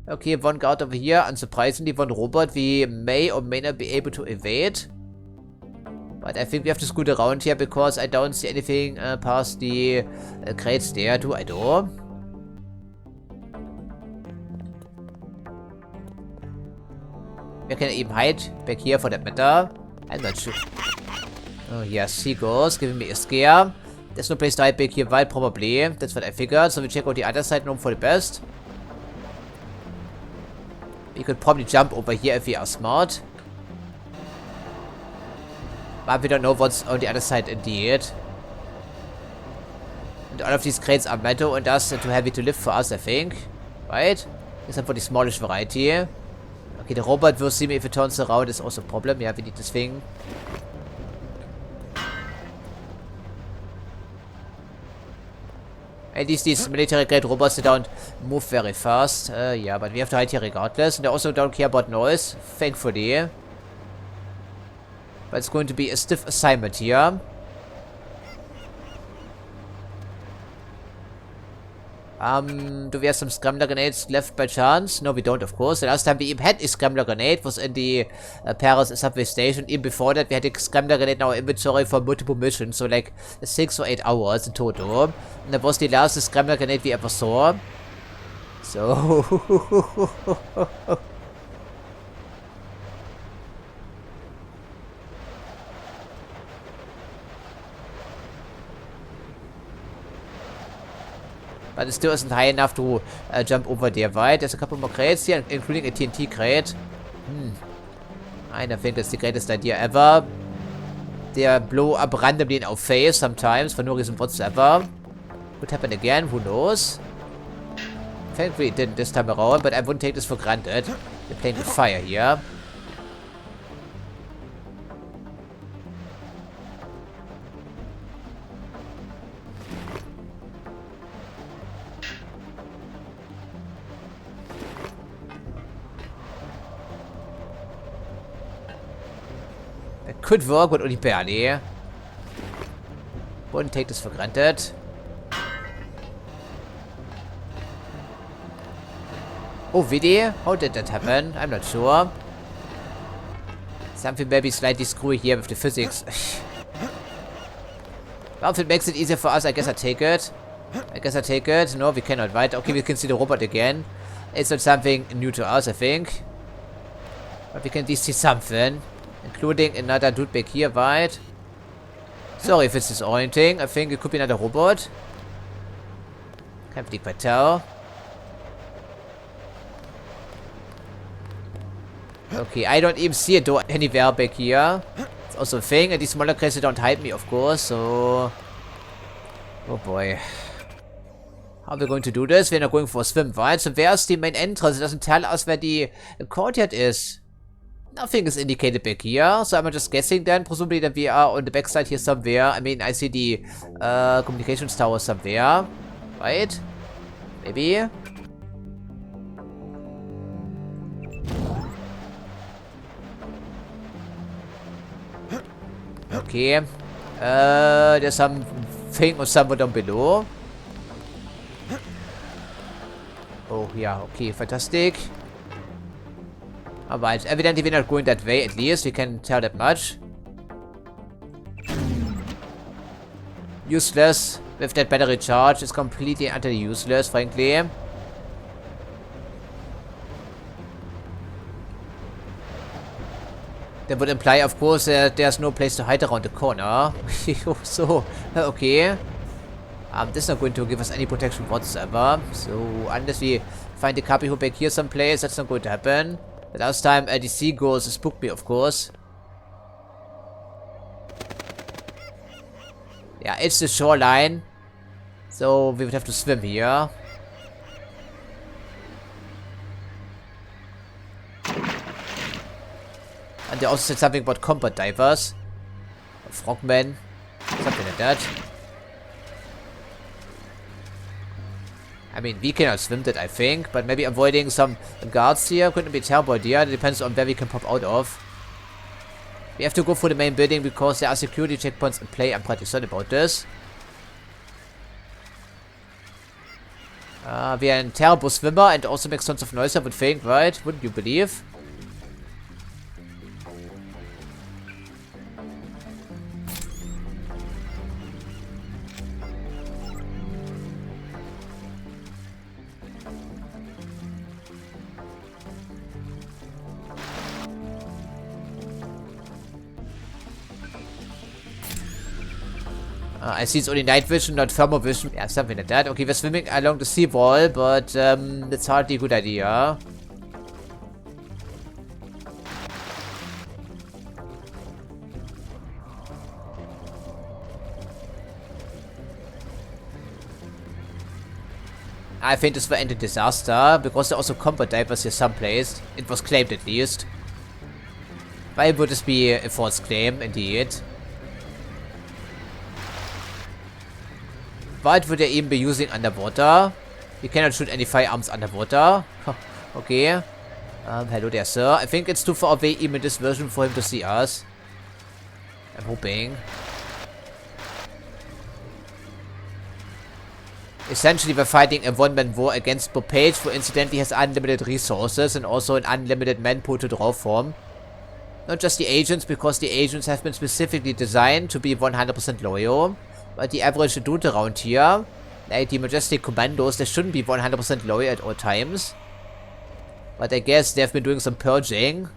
[SPEAKER 1] Okay, one guard over here. Unsurprisingly, one robot we may or may not be able to evade. But I think we have to scoot around here because I don't see anything past the crates there. Do I do? We can even hide back here for that matter. I'm not sure. Oh yes, he goes, giving me a scare. There's no place to hide back here, right? Probably. That's what I figured. So we check out the other side and hope for the best. We could probably jump over here if we are smart. But we don't know what's on the other side indeed. And all of these crates are metal and thus too heavy to lift for us, I think. Right? Except for the smallish variety. Okay, the robot will see me if it turns around. Is also a problem. Yeah, we need this thing. At least these military-grade robots, they don't move very fast. Yeah, but we have to hide here regardless. And they also don't care about noise, thankfully. But it's going to be a stiff assignment here. Do we have some scrambler grenades left by chance? No, we don't, of course. The last time we even had a scrambler grenade was in the Paris subway station. Even before that, we had a scrambler grenade in our inventory for multiple missions. So like 6 or 8 hours in total. And that was the last scrambler grenade we ever saw. So... But it still isn't high enough to jump over there, right? There's a couple more crates here, including a TNT crate. I don't think it's the greatest idea ever. They blow up randomly in our face sometimes for no reason whatsoever. Could happen again, who knows? Thankfully it didn't this time around, but I wouldn't take this for granted. We're playing with fire here. Could work, but only barely. Wouldn't take this for granted. Oh, really? How did that happen? I'm not sure. Something maybe slightly screwy here with the physics. Well, if it makes it easier for us, I guess I take it. No, we cannot, right? Okay, we can see the robot again. It's not something new to us, I think. But we can at least see something. Including another dude back here, right? Sorry if it's disorienting. I think it could be another robot. Can't really quite tell. Okay, I don't even see a door anywhere back here. It's also a thing, and these smaller crates don't hide me, of course, so... Oh boy. How are we going to do this? We're not going for a swim, right? So where's the main entrance? It doesn't tell us where the courtyard is. Nothing is indicated back here, so I'm just guessing then, presumably that we are on the backside here somewhere. I mean, I see the communications tower somewhere, right? Maybe? Okay. There's something or someone down below. Oh, yeah, okay, fantastic. Alright, evidently we're not going that way, at least, we can tell that much. Useless. With that battery charge, it's completely and utterly useless, frankly. That would imply, of course, that there's no place to hide around the corner. So, okay. This is not going to give us any protection whatsoever. So, unless we find the copy back here someplace, that's not going to happen. The last time the seagulls spooked me, of course. Yeah, it's the shoreline. So, we would have to swim here. And they also said something about combat divers. Frogmen. Something like that. I mean, we cannot swim that, I think. But maybe avoiding some guards here couldn't be a terrible idea. It depends on where we can pop out of. We have to go for the main building because there are security checkpoints in play. I'm pretty certain about this. We are a terrible swimmer and also makes tons of noise, I would think, right? Wouldn't you believe? I see it's only night vision, not thermal vision. Yeah, something like that. Okay, we're swimming along the seawall, but that's hardly a good idea. I think this will end in disaster, because there are also combat divers here someplace. It was claimed at least. Why would this be a false claim, indeed? What would they even be using underwater? You cannot shoot any firearms underwater. Okay. Hello there, sir. I think it's too far away even in this version for him to see us. I'm hoping. Essentially, we're fighting a one-man war against Bob Page, who incidentally has unlimited resources and also an unlimited manpool to draw from. Not just the agents, because the agents have been specifically designed to be 100% loyal. But the average dude around here, like the Majestic Commandos, they shouldn't be 100% loyal at all times. But I guess they've been doing some purging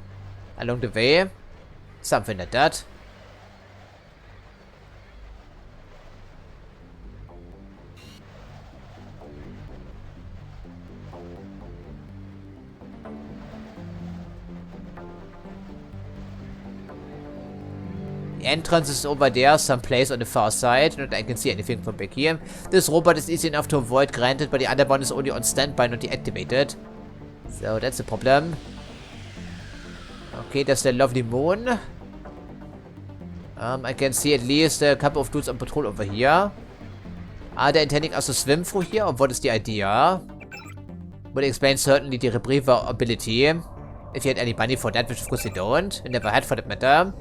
[SPEAKER 1] along the way. Something like that. The entrance is over there, someplace on the far side. Not that I can see anything from back here. This robot is easy enough to avoid, granted, but the other one is only on standby, not deactivated. So that's a problem. Okay, there's the lovely moon. I can see at least a couple of dudes on patrol over here. Are they intending us to swim through here, or what is the idea? Would explain certainly the rebriever ability. If you had any money for that, which of course you don't. You never had for that matter.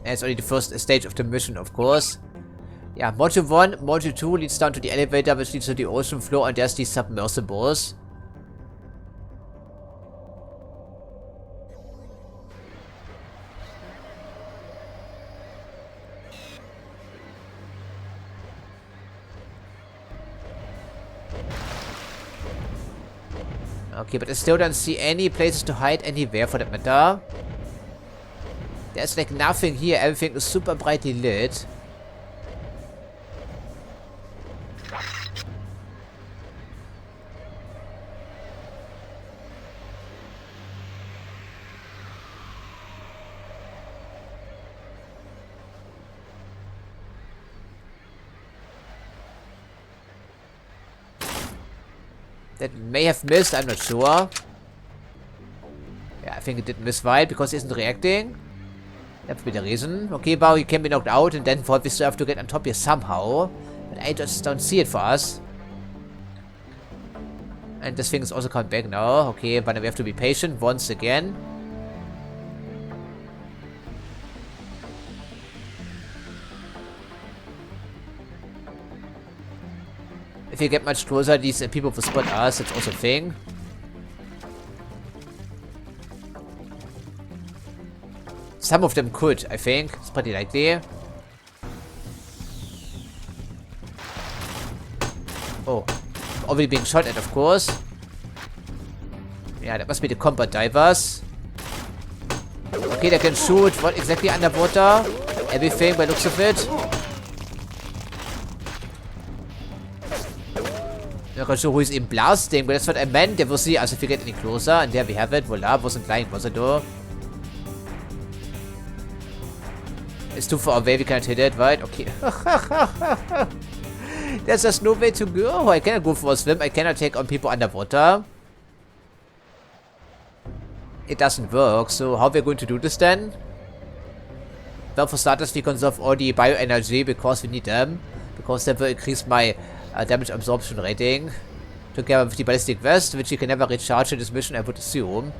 [SPEAKER 1] And it's only the first stage of the mission, of course. Yeah, Module 1, Module 2 leads down to the elevator, which leads to the ocean floor, and there's these submersibles. Okay, but I still don't see any places to hide anywhere for that matter. There's like nothing here. Everything is super brightly lit. That may have missed, I'm not sure. Yeah, I think it did miss wide because it isn't reacting. That would be the reason. Okay, Bao, you can be knocked out and then we still have to get on top here somehow. But I just don't see it for us. And this thing is also coming back now. Okay, but we have to be patient once again. If you get much closer, these people will spot us. That's also a thing. Some of them could, I think. It's pretty likely. Oh. Already being shot at, of course. Yeah, that must be the combat divers. Okay, they can shoot what exactly underwater? Everything by looks of it. I'm not sure who is even blasting, but that's what I meant. There was see, also if we get any closer, and there we have it. Voila, wasn't lying, was it though? It's too far away, we can't hit it, right? Okay. There's just no way to go. I cannot go for a swim. I cannot take on people underwater. It doesn't work. So how are we going to do this then? Well, for starters, we conserve all the bioenergy because we need them. Because that will increase my damage absorption rating. Together with the ballistic vest, which you can never recharge in this mission, I would assume.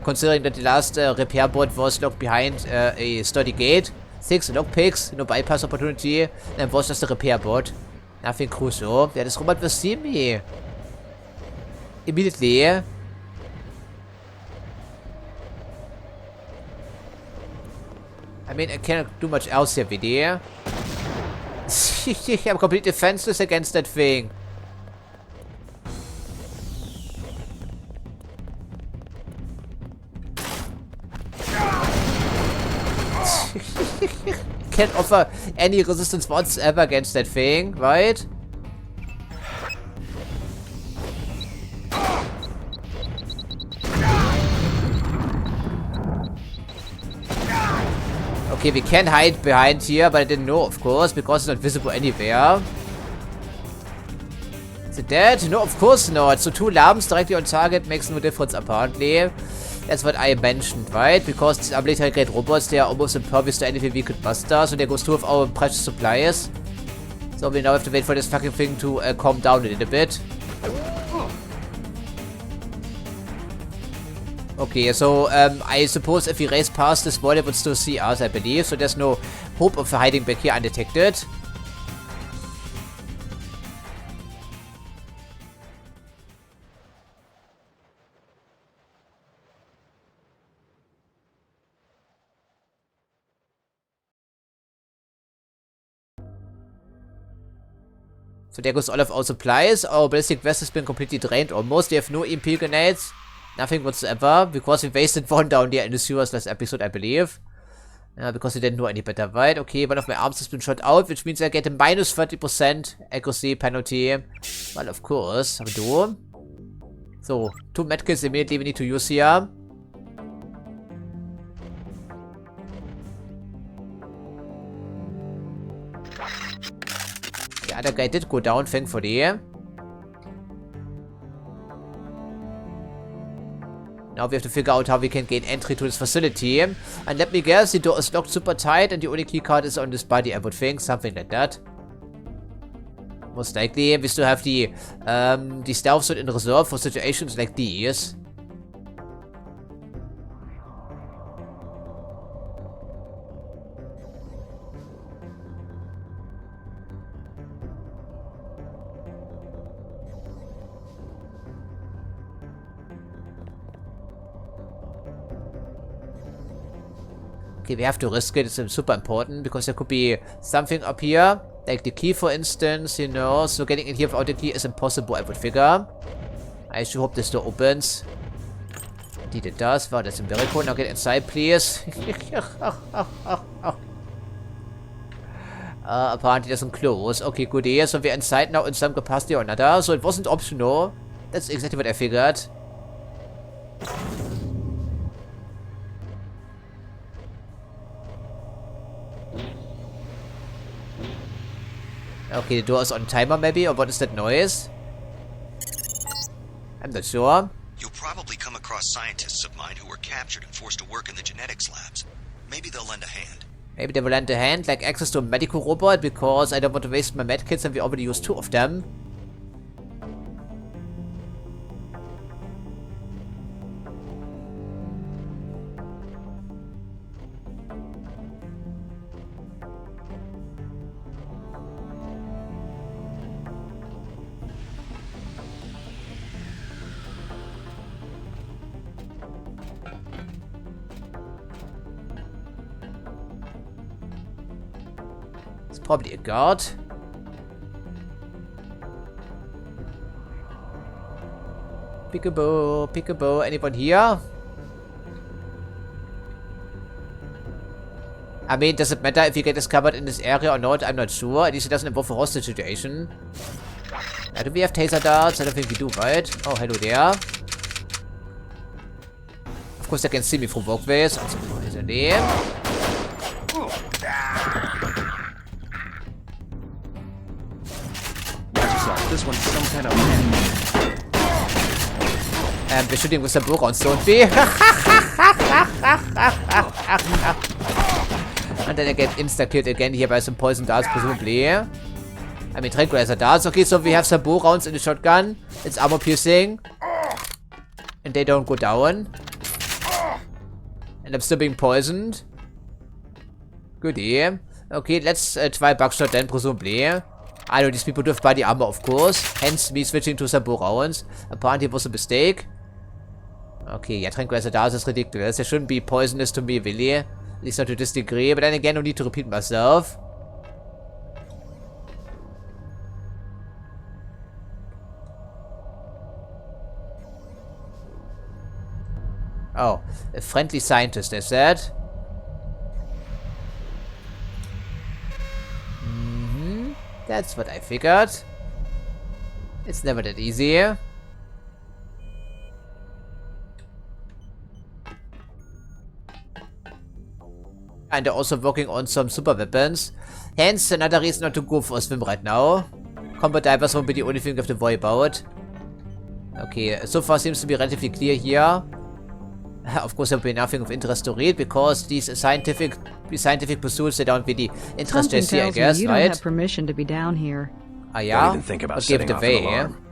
[SPEAKER 1] Considering that the last repair bot was locked behind a sturdy gate. 6 lockpicks, no bypass opportunity, and was just a repair bot. Nothing crucial. Yeah, this robot will see me. Immediately. I mean, I cannot do much else here, video. I'm completely defenseless against that thing. Can't offer any resistance whatsoever against that thing, right? Okay, we can hide behind here, but I didn't know, of course, because it's not visible anywhere. Is it dead? No, of course not. So 2 alarms directly on target makes no difference, apparently. That's what I mentioned, right? Because these are military grade robots, they are almost impervious to anything we could muster. So there goes 2 of our precious supplies. So we now have to wait for this fucking thing to calm down a little bit. Okay, so I suppose if we race past this wall, they would still see us, I believe. So there's no hope of hiding back here undetected. So there goes all of our supplies. Our ballistic vest has been completely drained almost. We have no EMP grenades. Nothing whatsoever. Because we wasted 1 down there in the sewers last episode, I believe. Because we didn't know any better, right? Okay, one of my arms has been shot out, which means I get a minus 30% accuracy penalty. Well, of course, I do. So, 2 medkits immediately we need to use here. The other guy did go down, thankfully. Now we have to figure out how we can gain entry to this facility. And let me guess, the door is locked super tight and the only keycard is on this body, I would think. Something like that. Most likely. We still have the stealth suit in reserve for situations like these. Okay, we have to risk it. It's super important because there could be something up here. Like the key, for instance, you know. So getting in here without the key is impossible, I would figure. I should hope this door opens. Indeed it does. Wow, that's a miracle. Now get inside, please. Apparently it doesn't close. Okay, good here. So we're inside now in some capacity or another. So it wasn't optional. That's exactly what I figured. Okay, the door is on timer maybe, or what is that noise? I'm not sure.
[SPEAKER 5] You'll probably come across scientists of mine who were captured and forced to work in the genetics labs. Maybe they'll lend a hand.
[SPEAKER 1] Maybe they will lend a hand, like access to a medical robot, because I don't want to waste my medkits and we already used 2 of them. It's probably a guard. Peekaboo, peekaboo. Anyone here? I mean, does it matter if you get discovered in this area or not? I'm not sure. At least it doesn't involve a hostage situation. Do we have taser darts? I don't think we do, right? Oh, hello there. Of course, they can see me from walkways. Unsurprisingly.
[SPEAKER 3] This one's some kind of...
[SPEAKER 1] We're shooting with some rounds, don't we? And then I get insta-killed again here by some poison darts, presumably. I mean, tranquilizer darts. Okay, so we have some bow rounds in the shotgun. It's armor piercing. And they don't go down. And I'm still being poisoned. Goodie. Okay, let's try buckshot then, presumably. I know these people do have body armor, of course. Hence me switching to some bow rounds. Apparently it was a mistake. Okay, yeah, tranquilizer darts is ridiculous. They shouldn't be poisonous to me, really. At least not to this degree. But then again, no need to repeat myself. Oh, a friendly scientist, they said. That's what I figured. It's never that easy. And they're also working on some super weapons. Hence, another reason not to go for a swim right now. Combat divers won't be the only thing you have to worry about. Okay, so far seems to be relatively clear here. Of course, there will be nothing of interest to read because these scientific pursuits, they don't really interest us here, I guess,
[SPEAKER 12] you
[SPEAKER 1] right?
[SPEAKER 12] don't have permission to be down here.
[SPEAKER 1] Ah, yeah?
[SPEAKER 4] Don't even think about setting off an alarm.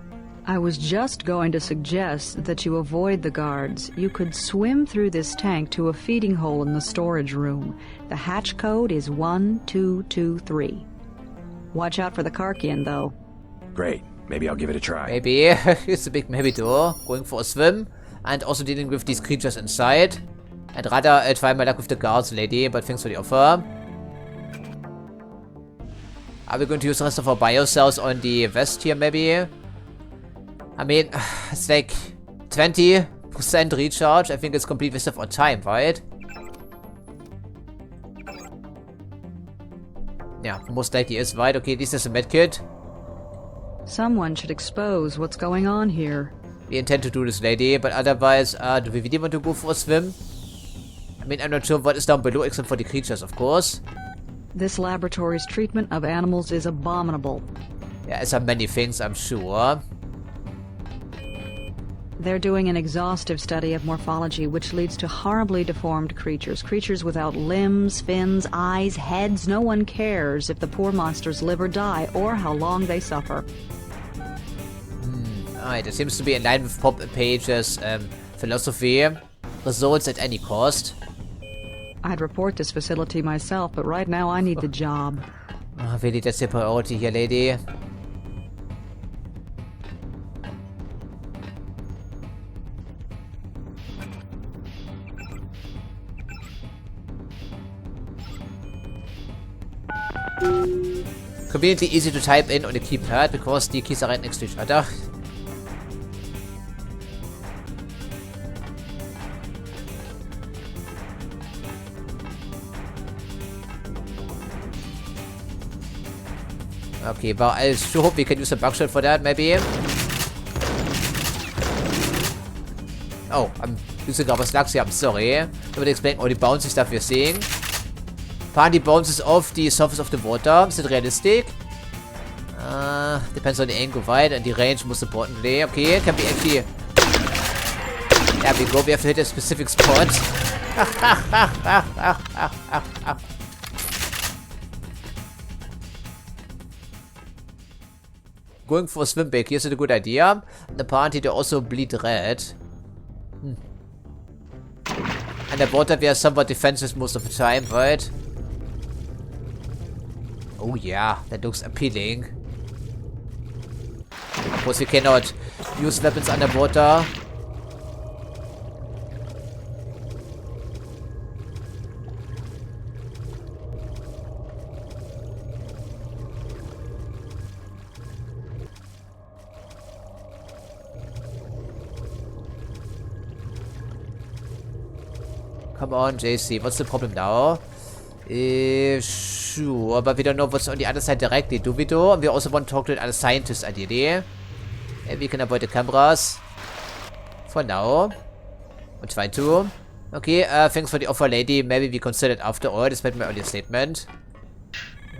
[SPEAKER 12] I was just going to suggest that you avoid the guards. You could swim through this tank to a feeding hole in the storage room. The hatch code is 1223. Watch out for the Karkian, though.
[SPEAKER 4] Great. Maybe I'll give it a try.
[SPEAKER 1] Maybe. It's a big maybe too. Going for a swim. And also dealing with these creatures inside. I'd rather try my luck with the guards, lady, but thanks for the offer. Are we going to use the rest of our biocells on the vest here, maybe? I mean, it's like 20% recharge. I think it's complete waste of our time, right? Yeah, most likely is, right? Okay, this is a medkit.
[SPEAKER 12] Someone should expose what's going on here.
[SPEAKER 1] We intend to do this, lady, but otherwise, do we really want to go for a swim? I mean, I'm not sure what is down below except for the creatures, of course.
[SPEAKER 12] This laboratory's treatment of animals is abominable.
[SPEAKER 1] Yeah, as are many things, I'm sure.
[SPEAKER 12] They're doing an exhaustive study of morphology, which leads to horribly deformed creatures. Creatures without limbs, fins, eyes, heads. No one cares if the poor monsters live or die, or how long they suffer.
[SPEAKER 1] Alright, it seems to be in line with Pop Page's philosophy. Results at any cost.
[SPEAKER 12] I'd report this facility myself, but right now I need the job.
[SPEAKER 1] Oh, really, that's your priority here, lady. Conveniently easy to type in on the keypad because the keys are right next to each other. Okay, well, I sure hope we can use a buckshot for that, maybe. Oh, I'm using our slugs here, I'm sorry. That would explain all the bouncy stuff we're seeing. Apparently bounces off the surface of the water. Is it realistic? Depends on the angle, right? And the range, most importantly. Okay, can we actually... There we go, we have to hit a specific spot. Going for a swim back here is a good idea. And apparently they also bleed red. Underwater we are somewhat defensive most of the time, right? Oh yeah, that looks appealing. Of course we cannot use weapons underwater. Come on, JC. What's the problem now? Sure, but we don't know what's on the other side directly, do we though? And we also want to talk to the other scientists, ideally. Maybe we can avoid the cameras. For now. We'll try to. Okay, thanks for the offer, lady. Maybe we consider it after all, despite my earlier statement.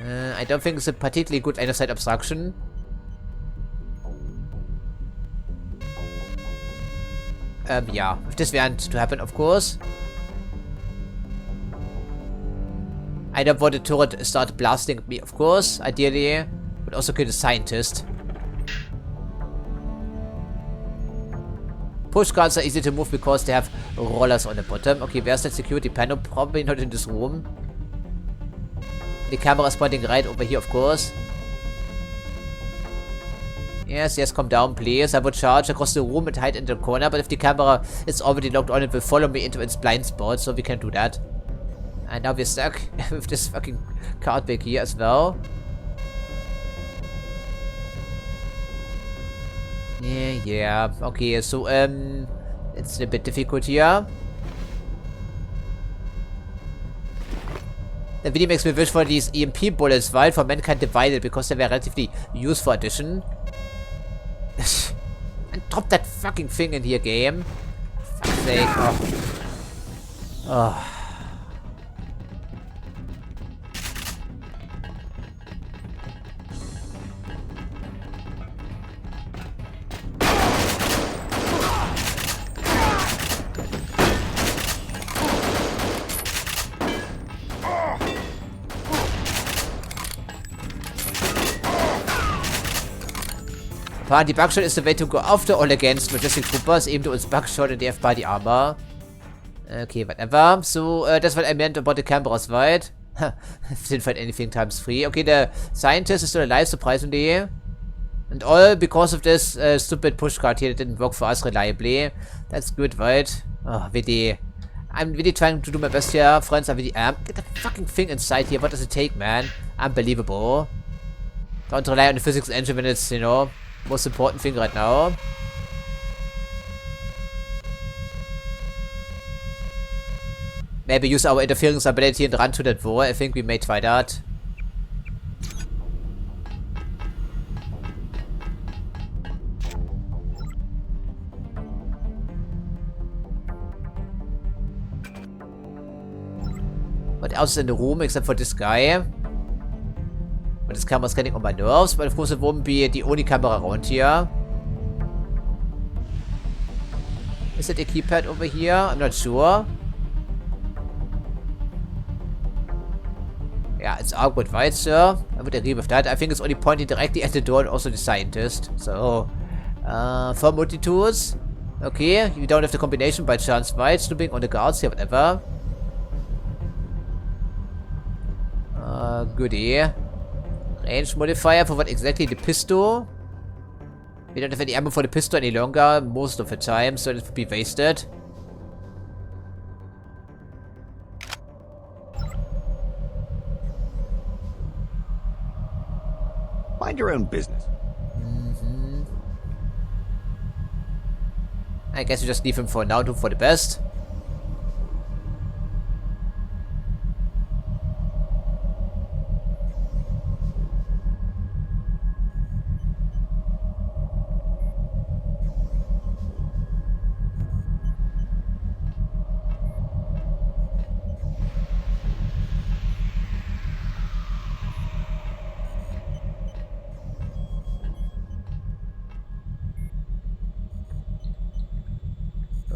[SPEAKER 1] I don't think it's a particularly good line of sight obstruction. Yeah, if this weren't to happen, of course. I don't want the turret to start blasting me, of course, ideally, but also kill the scientist. Push cards are easy to move because they have rollers on the bottom. Okay, where's that security panel? Probably not in this room. The camera is pointing right over here, of course. Yes, yes, come down, please. I would charge across the room and hide in the corner, but if the camera is already locked on, it will follow me into its blind spot, so we can do that. And now we're stuck with this fucking card back here as well. Yeah. Okay, so, it's a bit difficult here. The video makes me wish for these EMP bullets, right? For Mankind Divided, because they were relatively useful addition. And drop that fucking thing in here, game. For fuck's sake. Oh. The Buckshot is the way to go after all against Majestic Troopers, aim towards Buckshot and DF body armor. Okay, whatever. So, that's what I meant about the cameras, right? Didn't find anything times 3. Okay, the scientist is still alive, surprisingly. And all because of this stupid pushcart here that didn't work for us reliably. That's good, right? Oh, really. I'm really trying to do my best here, friends. I really am. Get that fucking thing inside here. What does it take, man? Unbelievable. Don't rely on the physics engine when it's, you know, most important thing right now. Maybe use our interference ability and run to that wall. I think we may try that. What else is in the room except for this guy? But this camera is getting on my nerves, but of course it won't be the only camera around here. Is it a keypad over here? I'm not sure. Yeah, it's awkward, right, sir? I would agree with that. I think it's only pointing directly at the door and also the scientist. So, for multi-tools. Okay, you don't have the combination by chance, right? Snooping on the guards here, whatever. Goodie. Range modifier for what exactly? The pistol? We don't have any ammo for the pistol any longer, most of the time, so it would be wasted.
[SPEAKER 4] Mind your own business.
[SPEAKER 1] I guess we just leave him for now, hope for the best.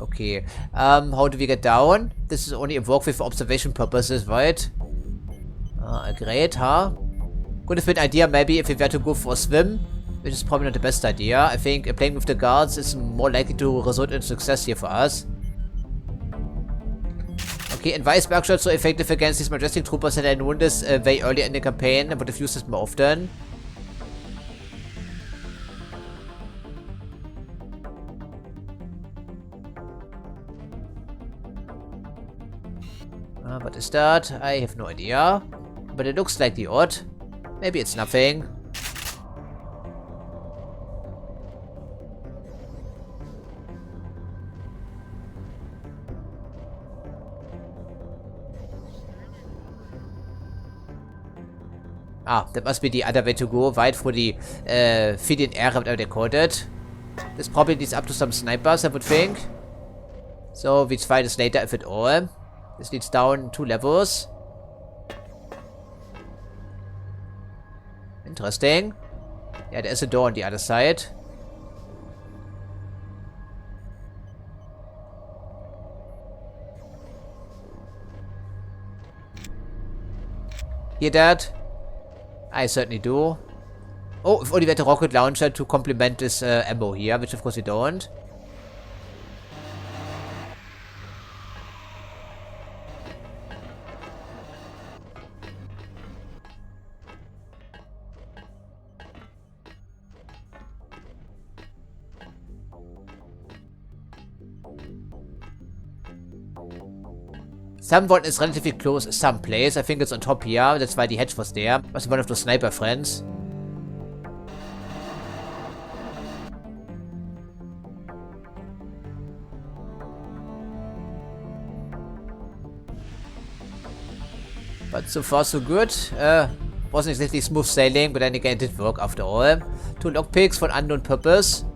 [SPEAKER 1] Okay. How do we get down? This is only a walkway for observation purposes, right? Great, huh? Could have been an idea maybe if we were to go for a swim, which is probably not the best idea. I think playing with the guards is more likely to result in success here for us. Okay, and why is Bergshot so effective against these majestic troopers that I known this way earlier in the campaign? I would have used this more often. What is that? I have no idea. But it looks like the odd. Maybe it's nothing. Ah, that must be the other way to go, right for the feed-in air route decoded. This probably leads up to some snipers, I would think. So, we'll try this later if at all. This leads down 2 levels. Interesting. Yeah, there's a door on the other side. Hear that? I certainly do. Oh, if only we had a rocket launcher to complement this ammo here, which of course we don't. Someone is relatively close someplace. I think it's on top here. That's why the hedge was there. Must be one of those sniper friends. But so far so good. Wasn't exactly smooth sailing, but then again it did work after all. 2 lockpicks for an unknown purpose.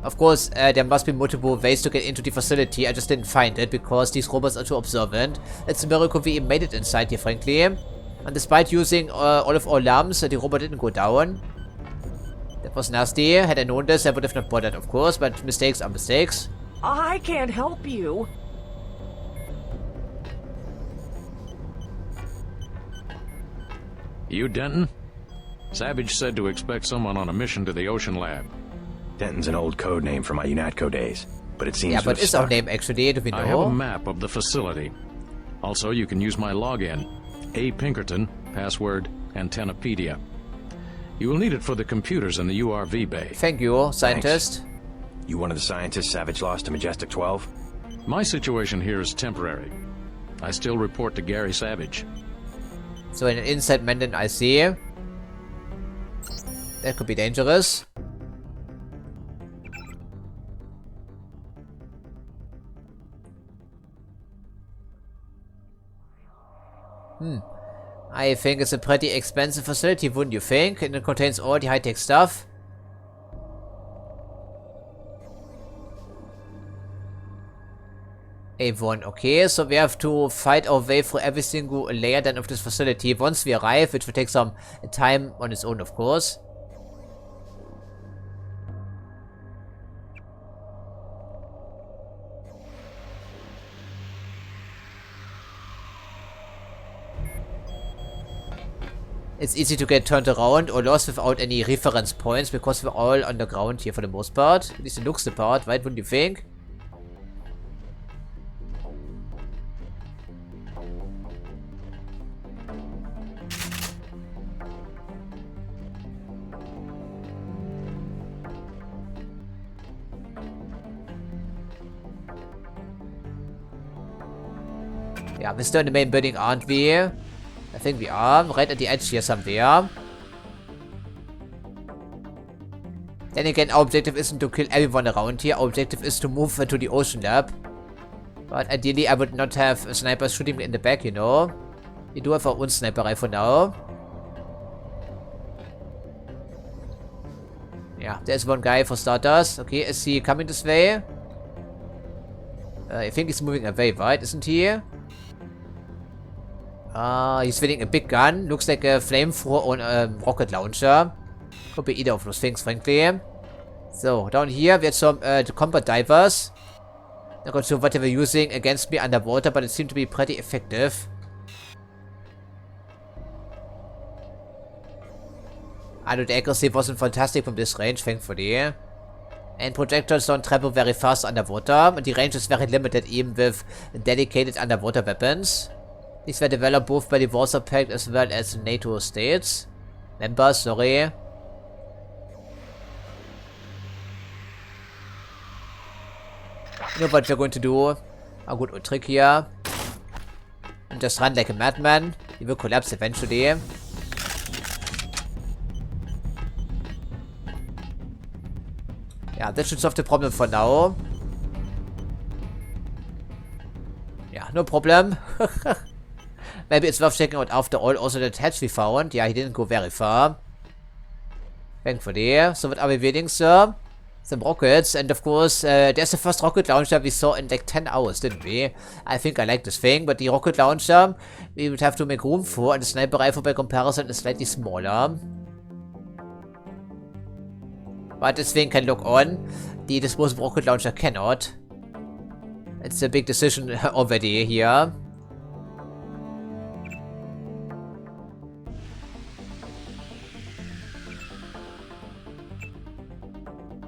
[SPEAKER 1] Of course, there must be multiple ways to get into the facility. I just didn't find it because these robots are too observant. It's a miracle we even made it inside here, frankly. And despite using all of our alarms, the robot didn't go down. That was nasty. Had I known this, I would have not bothered, of course, but mistakes are mistakes.
[SPEAKER 13] I can't help you.
[SPEAKER 3] You Denton? Savage said to expect someone on a mission to the Ocean Lab.
[SPEAKER 4] Denton's an old code name from my UNATCO days, but it seems
[SPEAKER 1] yeah, but it's our name actually, do we know?
[SPEAKER 3] I have a map of the facility. Also, you can use my login. A. Pinkerton, password, Antennapedia. You will need it for the computers in the URV bay.
[SPEAKER 1] Thank you, scientist.
[SPEAKER 4] Thanks. You one of the scientists Savage lost to Majestic 12?
[SPEAKER 3] My situation here is temporary. I still report to Gary Savage.
[SPEAKER 1] So an inside Menden I see. That could be dangerous. I think it's a pretty expensive facility, wouldn't you think? And it contains all the high-tech stuff. A1, okay, so we have to fight our way through every single layer then of this facility once we arrive, which will take some time on its own, of course. It's easy to get turned around or lost without any reference points because we're all on the ground here for the most part. At least it looks the part, right? Wouldn't you think? Yeah, we're still in the main building, aren't we? I think we are. Right at the edge here somewhere. Then again, our objective isn't to kill everyone around here. Our objective is to move to the Ocean Lab. But ideally, I would not have snipers shooting me in the back, you know. We do have our own sniper rifle now. Yeah, there's one guy for starters. Okay, is he coming this way? I think he's moving away, right? Isn't he? He's wielding a big gun. Looks like a flamethrower or a rocket launcher. Could be either of those things, frankly. So, down here, we had some combat divers. Not quite sure what they were using against me underwater, but it seemed to be pretty effective. I know the accuracy wasn't fantastic from this range, thankfully. And projectiles don't travel very fast underwater, and the range is very limited even with dedicated underwater weapons. These were developed both by the Warsaw Pact as well as NATO states. Members, sorry. You know what we're going to do? A good old trick here. And just run like a madman. He will collapse eventually. Yeah, that should solve the problem for now. Yeah, no problem. Maybe it's worth checking out after all. Also that hatch we found. Yeah, he didn't go very far. Thankfully. So what are we waiting, sir? Some rockets. And of course, there's the first rocket launcher we saw in like 10 hours, didn't we? I think I like this thing. But the rocket launcher, we would have to make room for. And the sniper rifle by comparison is slightly smaller. But this thing can lock on. The disposable rocket launcher cannot. It's a big decision already here.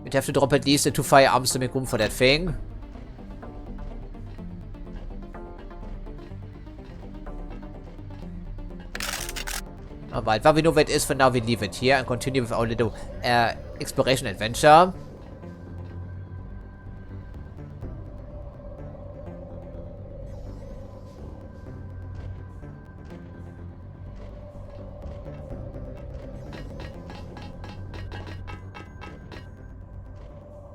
[SPEAKER 1] We'd have to drop at least the 2 firearms to make room for that thing. Alright, while we know where it is for now, we leave it here and continue with our little exploration adventure.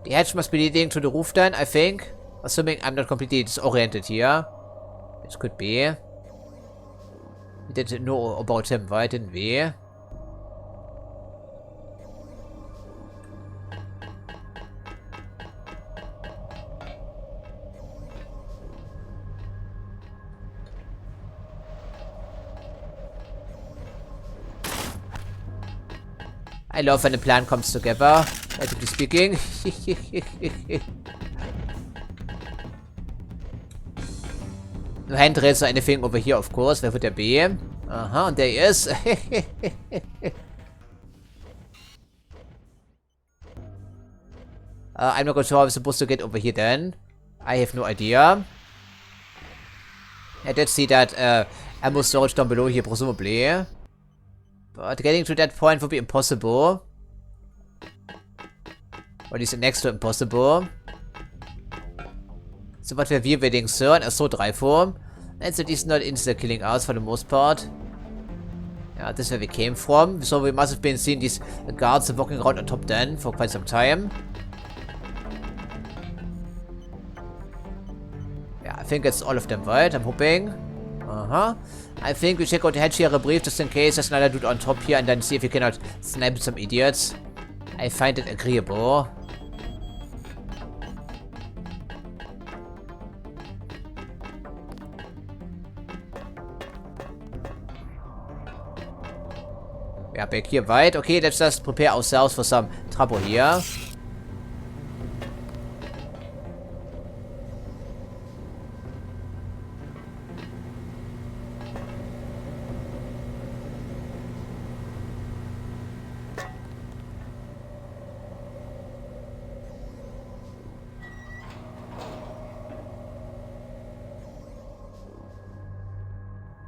[SPEAKER 1] The hatch must be leading to the roof then, I think. Assuming I'm not completely disoriented here. Which could be. We didn't know about him, right? Didn't we? I love when a plan comes together, ethically speaking. No handrails or anything over here, of course. Where would there be? And there he is. I'm not quite sure how I'm supposed to get over here then. I have no idea. I did see that ammo storage down below here, presumably. But getting to that point would be impossible. Or at least next to impossible. So what we're waiting, sir, an assault rifle. And so these not insta-killing us for the most part. Yeah, this is where we came from. So we must have been seeing these guards walking around on top then for quite some time. Yeah, I think it's all of them, right? I'm hoping. I think we check out the hatch here brief just in case there's another dude on top here and then see if we cannot snipe some idiots. I find it agreeable. Yeah, back here, right? Okay, let's just prepare ourselves for some trouble here.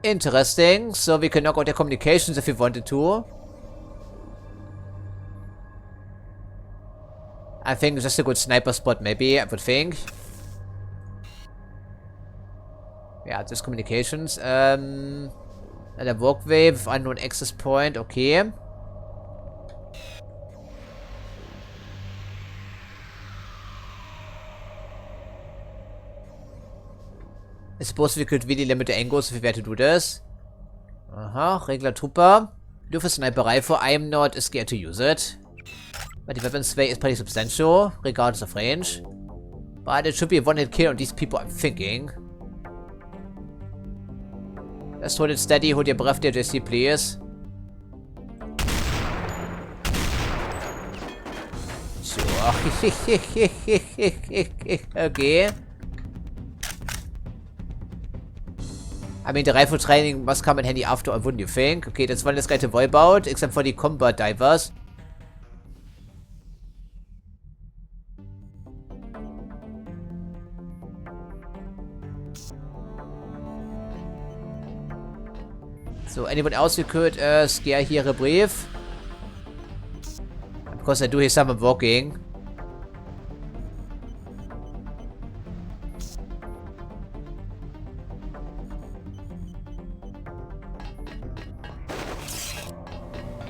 [SPEAKER 1] Interesting. So we can knock out their communications if we wanted to. I think it's just a good sniper spot, maybe, I would think. Yeah, just communications. And a walkway with unknown access point, okay. I suppose we could really limit the angles if we were to do this. Regular trooper. Do for sniper rifle. I am not scared to use it. But the weapon sway is pretty substantial, regardless of range. But it should be a one-hit kill on these people, I'm thinking. Just hold it steady, hold your breath there, JC, please. Sure. Okay. I mean, the rifle training must come in handy after, wouldn't you think? Okay, that's one less guy to worry about, except for the combat divers. So, anyone else who could scare here a brief? Because I do hear someone walking.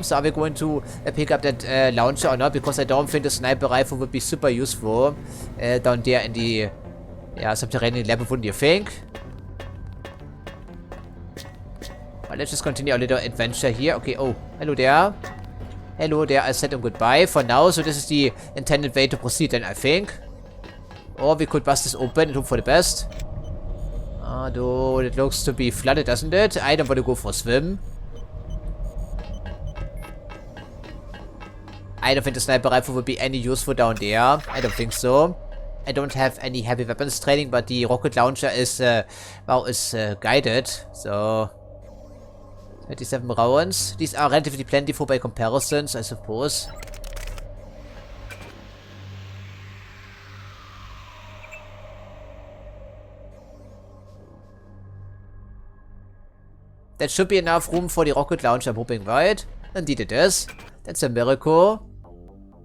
[SPEAKER 1] So are we going to pick up that launcher or not? Because I don't think the sniper rifle would be super useful down there in the subterranean level, wouldn't you think? But let's just continue our little adventure here. Okay, oh, hello there. Hello there, I said them goodbye for now. So this is the intended way to proceed then, I think. Or we could bust this open and hope for the best. Though it looks to be flooded, doesn't it? I don't want to go for a swim. I don't think the sniper rifle would be any useful down there. I don't think so. I don't have any heavy weapons training, but the rocket launcher is, guided. So, 27 rounds. These are relatively plentiful by comparisons, I suppose. That should be enough room for the rocket launcher, I'm hoping, right? Indeed it is. That's a miracle.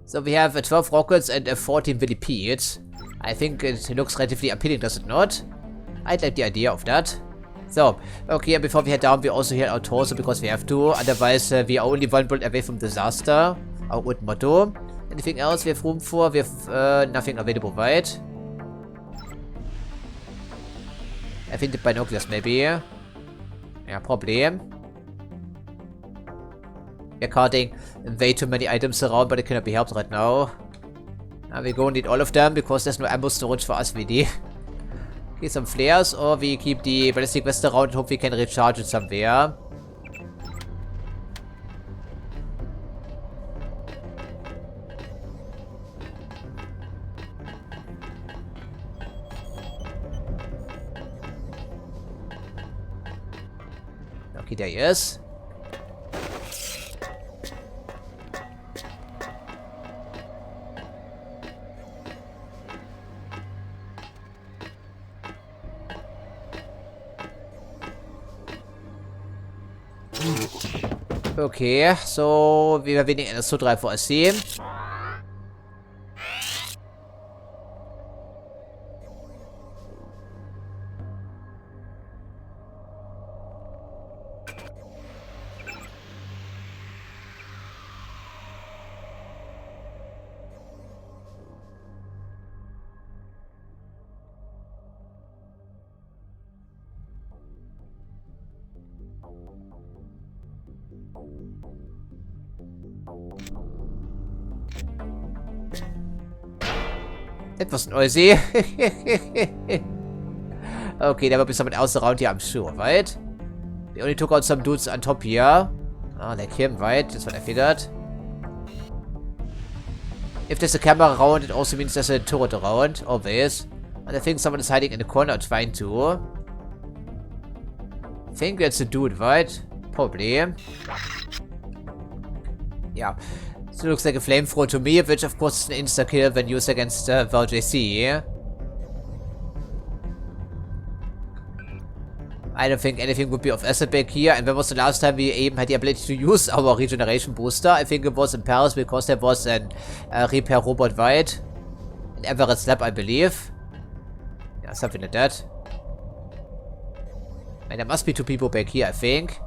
[SPEAKER 1] So we have 12 rockets and 14 millipedes. I think it looks relatively appealing, does it not? I like the idea of that. So, okay, and before we head down, we also heal our torso because we have to. Otherwise, we are only one bullet away from disaster. Our old motto. Anything else we have room for? We have nothing available, right? I think the binoculars, maybe. Yeah, probably. We're carting way too many items around, but it cannot be helped right now. We gonna need all of them because there's no ammo storage for us, really. Okay, some flares, or we keep the ballistic vest around and hope we can recharge it somewhere. Okay, there he is. Okay, so wir weniger NSO3 for SC. That was noisy. Okay, there will be someone else around here, I'm sure, right? We only took out some dudes on top here. Oh, like him, right? That's what I figured. If there's a camera around, it also means there's a turret around, always. And I think someone is hiding in the corner or trying to. I think that's a dude, right? Probably. Yeah. So it looks like a flamethrower to me, which of course is an insta-kill when used against JC. I don't think anything would be of asset back here. And when was the last time we even had the ability to use our regeneration booster? I think it was in Paris because there was an repair robot right in Everett's lab, I believe. Yeah, something like that. And there must be two people back here, I think.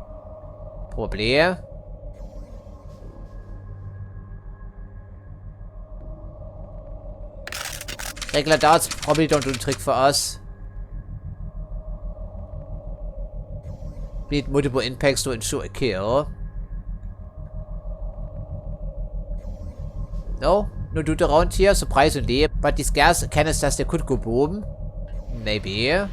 [SPEAKER 1] Probably. Regular darts probably don't do the trick for us. We need multiple impacts to ensure a kill. No dude around here, surprisingly. But these gas canisters, they could go boom. Maybe. I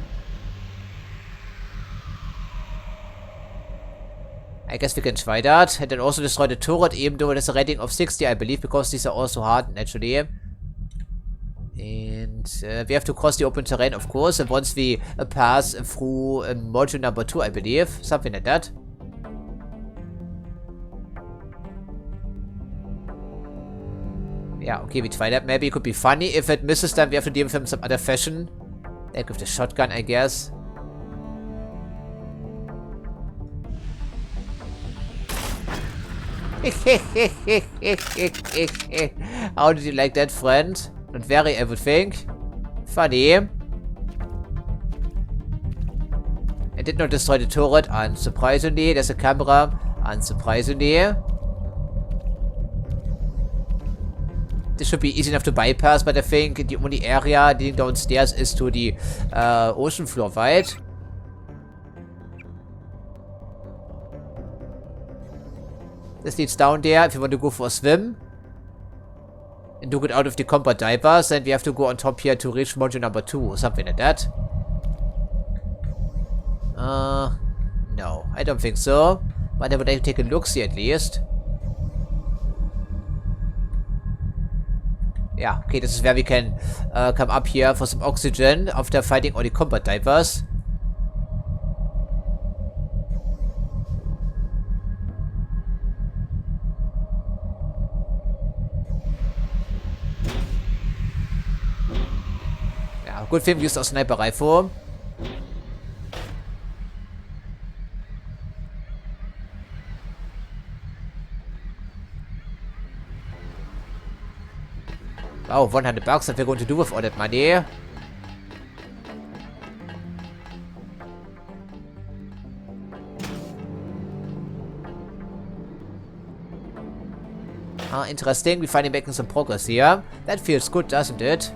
[SPEAKER 1] guess we can try that. And then also destroy the turret, even though it has a rating of 60, I believe, because these are also hardened, naturally. we have to cross the open terrain, of course, and once we pass through module number 2, I believe. Something like that. Yeah, okay, we try that. Maybe it could be funny. If it misses, then we have to deal with him in some other fashion. Like with the shotgun, I guess. How did you like that, friend? Not very, I would think. Funny. I did not destroy the turret, unsurprisingly. There's a camera, unsurprisingly. This should be easy enough to bypass, but I think the only area leading downstairs is to the ocean floor, right? This leads down there if you want to go for a swim. And do get out of the combat divers, then we have to go on top here to reach module number 2 or something like that. No, I don't think so. But I would like to take a look-see at least. Yeah, okay, this is where we can come up here for some oxygen after fighting all the combat divers. Ja, gut, wir used aus Sniperei vor. Oh, 100 bucks that we're going to do with all that money. Ah, interesting. We're finally making some progress here. That feels good, doesn't it?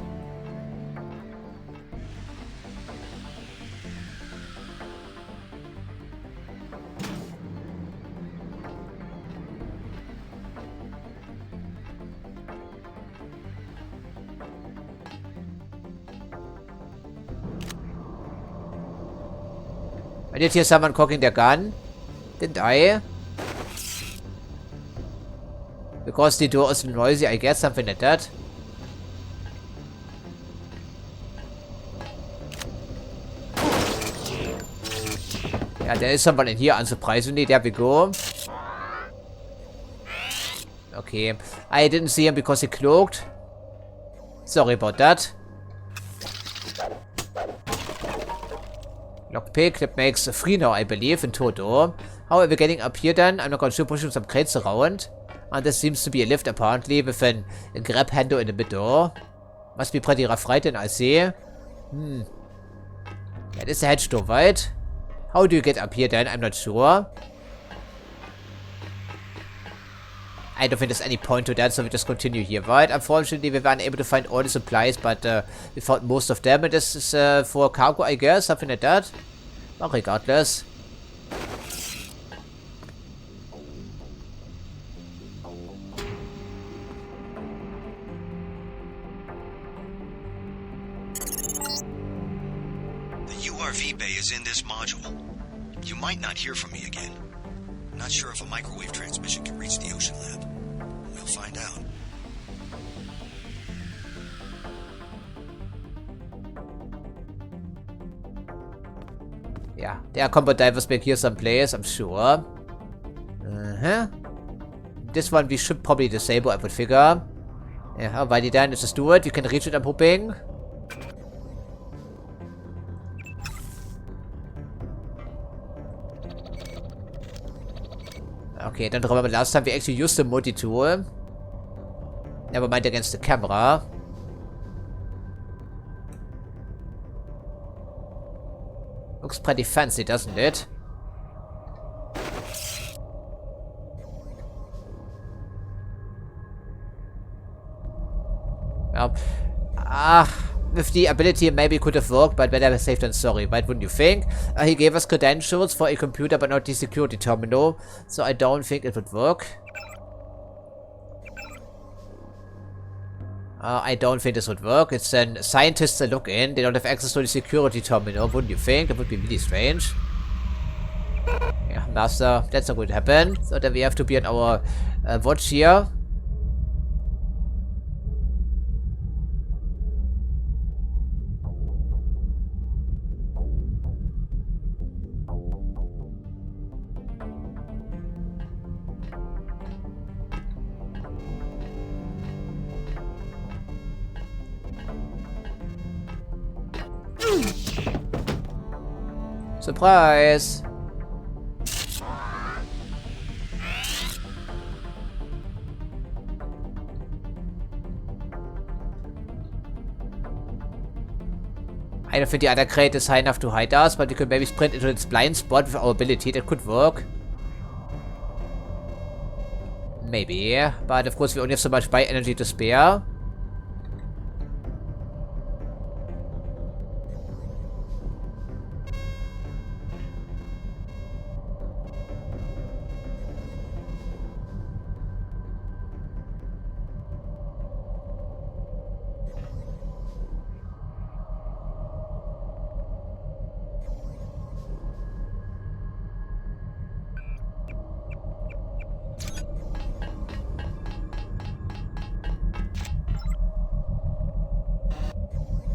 [SPEAKER 1] I did hear someone cocking their gun, didn't I? Because the door is noisy, I guess, something like that. Yeah, there is someone in here, unsurprisingly. There we go. Okay, I didn't see him because he cloaked. Sorry about that. Lockpick, that makes 3 now, I believe, in total. How are we getting up here then? I'm not going to pushing some crates around. And there seems to be a lift, apparently, with a grab handle in the middle. Must be pretty rough, right, then I see. That is a hatch door, right? How do you get up here then? I'm not sure. I don't think there's any point to that, so we just continue here, right? Unfortunately, we were unable to find all the supplies, but we found most of them. And this is for cargo, I guess, something like that. But regardless.
[SPEAKER 5] The URV bay is in this module. You might not hear from me again. Not sure if a microwave transmission can reach the ocean lab. We'll find out.
[SPEAKER 1] Yeah, there are combat divers back here someplace, I'm sure. This one we should probably disable, I would figure. Yeah, alrighty then, let's just do it. We can reach it, I'm hoping. Okay, don't remember last time we actually used the multi-tool. Never mind against the camera. Looks pretty fancy, doesn't it? Well, with the ability maybe it could have worked, but better safe than sorry, right? Wouldn't you think? He gave us credentials for a computer, but not the security terminal, so I don't think it would work. I don't think this would work. It's then scientists that look in. They don't have access to the security terminal, wouldn't you think? That would be really strange. Yeah, master, that's not going to happen. So then we have to be on our watch here. Surprise! I don't think the other crate is high enough to hide us, but we could maybe sprint into its blind spot with our ability. That could work. Maybe. But of course we only have so much bite energy to spare.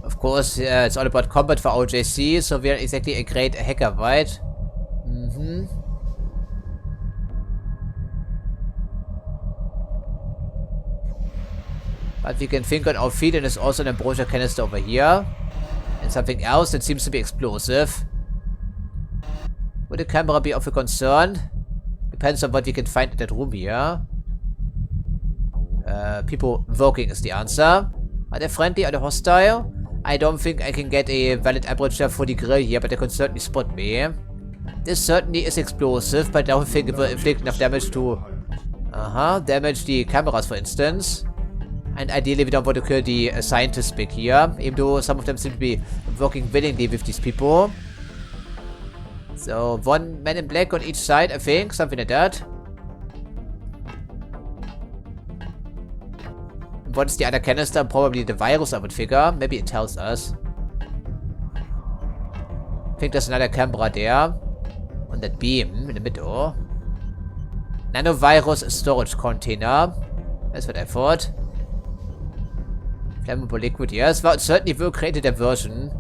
[SPEAKER 1] Of course, it's all about combat for our JC, so we are exactly a great hacker, right? But we can think on our feet, and there's also an ambrosia canister over here. And something else that seems to be explosive. Would the camera be of a concern? Depends on what we can find in that room here. People working is the answer. Are they friendly? Are they hostile? I don't think I can get a valid aperture for the grill here, but they can certainly spot me. This certainly is explosive, but I don't think it will inflict enough damage to... damage the cameras, for instance. And ideally we don't want to kill the scientists big here, even though some of them seem to be working willingly with these people. So, one man in black on each side, I think, something like that. What is the other canister? Probably the virus, I would figure. Maybe it tells us. I think there's another camera there. On that beam in the middle. Nanovirus storage container. That's what I thought. Flammable liquid, yes. Well, it certainly will create a diversion.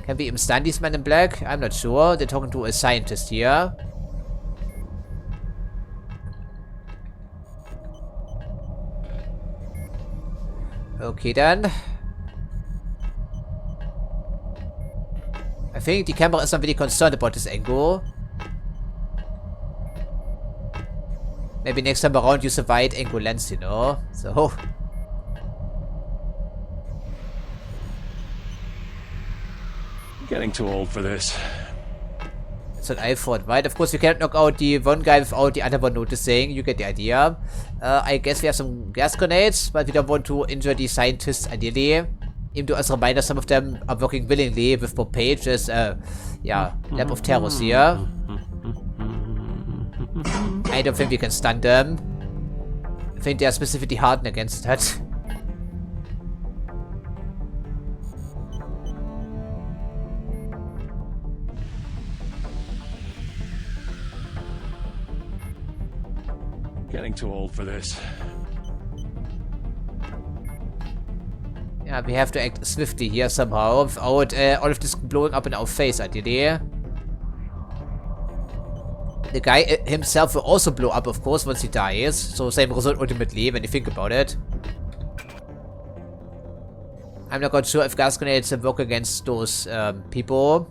[SPEAKER 1] Can we even stand these men in black? I'm not sure. They're talking to a scientist here. Okay then. I think the camera is not really concerned about this angle. Maybe next time around use a wide angle lens, you know? So...
[SPEAKER 3] Getting too old for this.
[SPEAKER 1] That's what I thought, right? Of course, we cannot knock out the one guy without the other one noticing. You get the idea. I guess we have some gas grenades, but we don't want to injure the scientists, ideally. Even though, as a reminder, some of them are working willingly with Bob Page's, lab of terrors here. I don't think we can stun them. I think they are specifically hardened against that.
[SPEAKER 3] Getting too old for this.
[SPEAKER 1] Yeah, we have to act swiftly here somehow, without all of this blowing up in our face, ideally. The guy himself will also blow up, of course, once he dies. So same result ultimately, when you think about it. I'm not quite sure if gas grenades work against those people.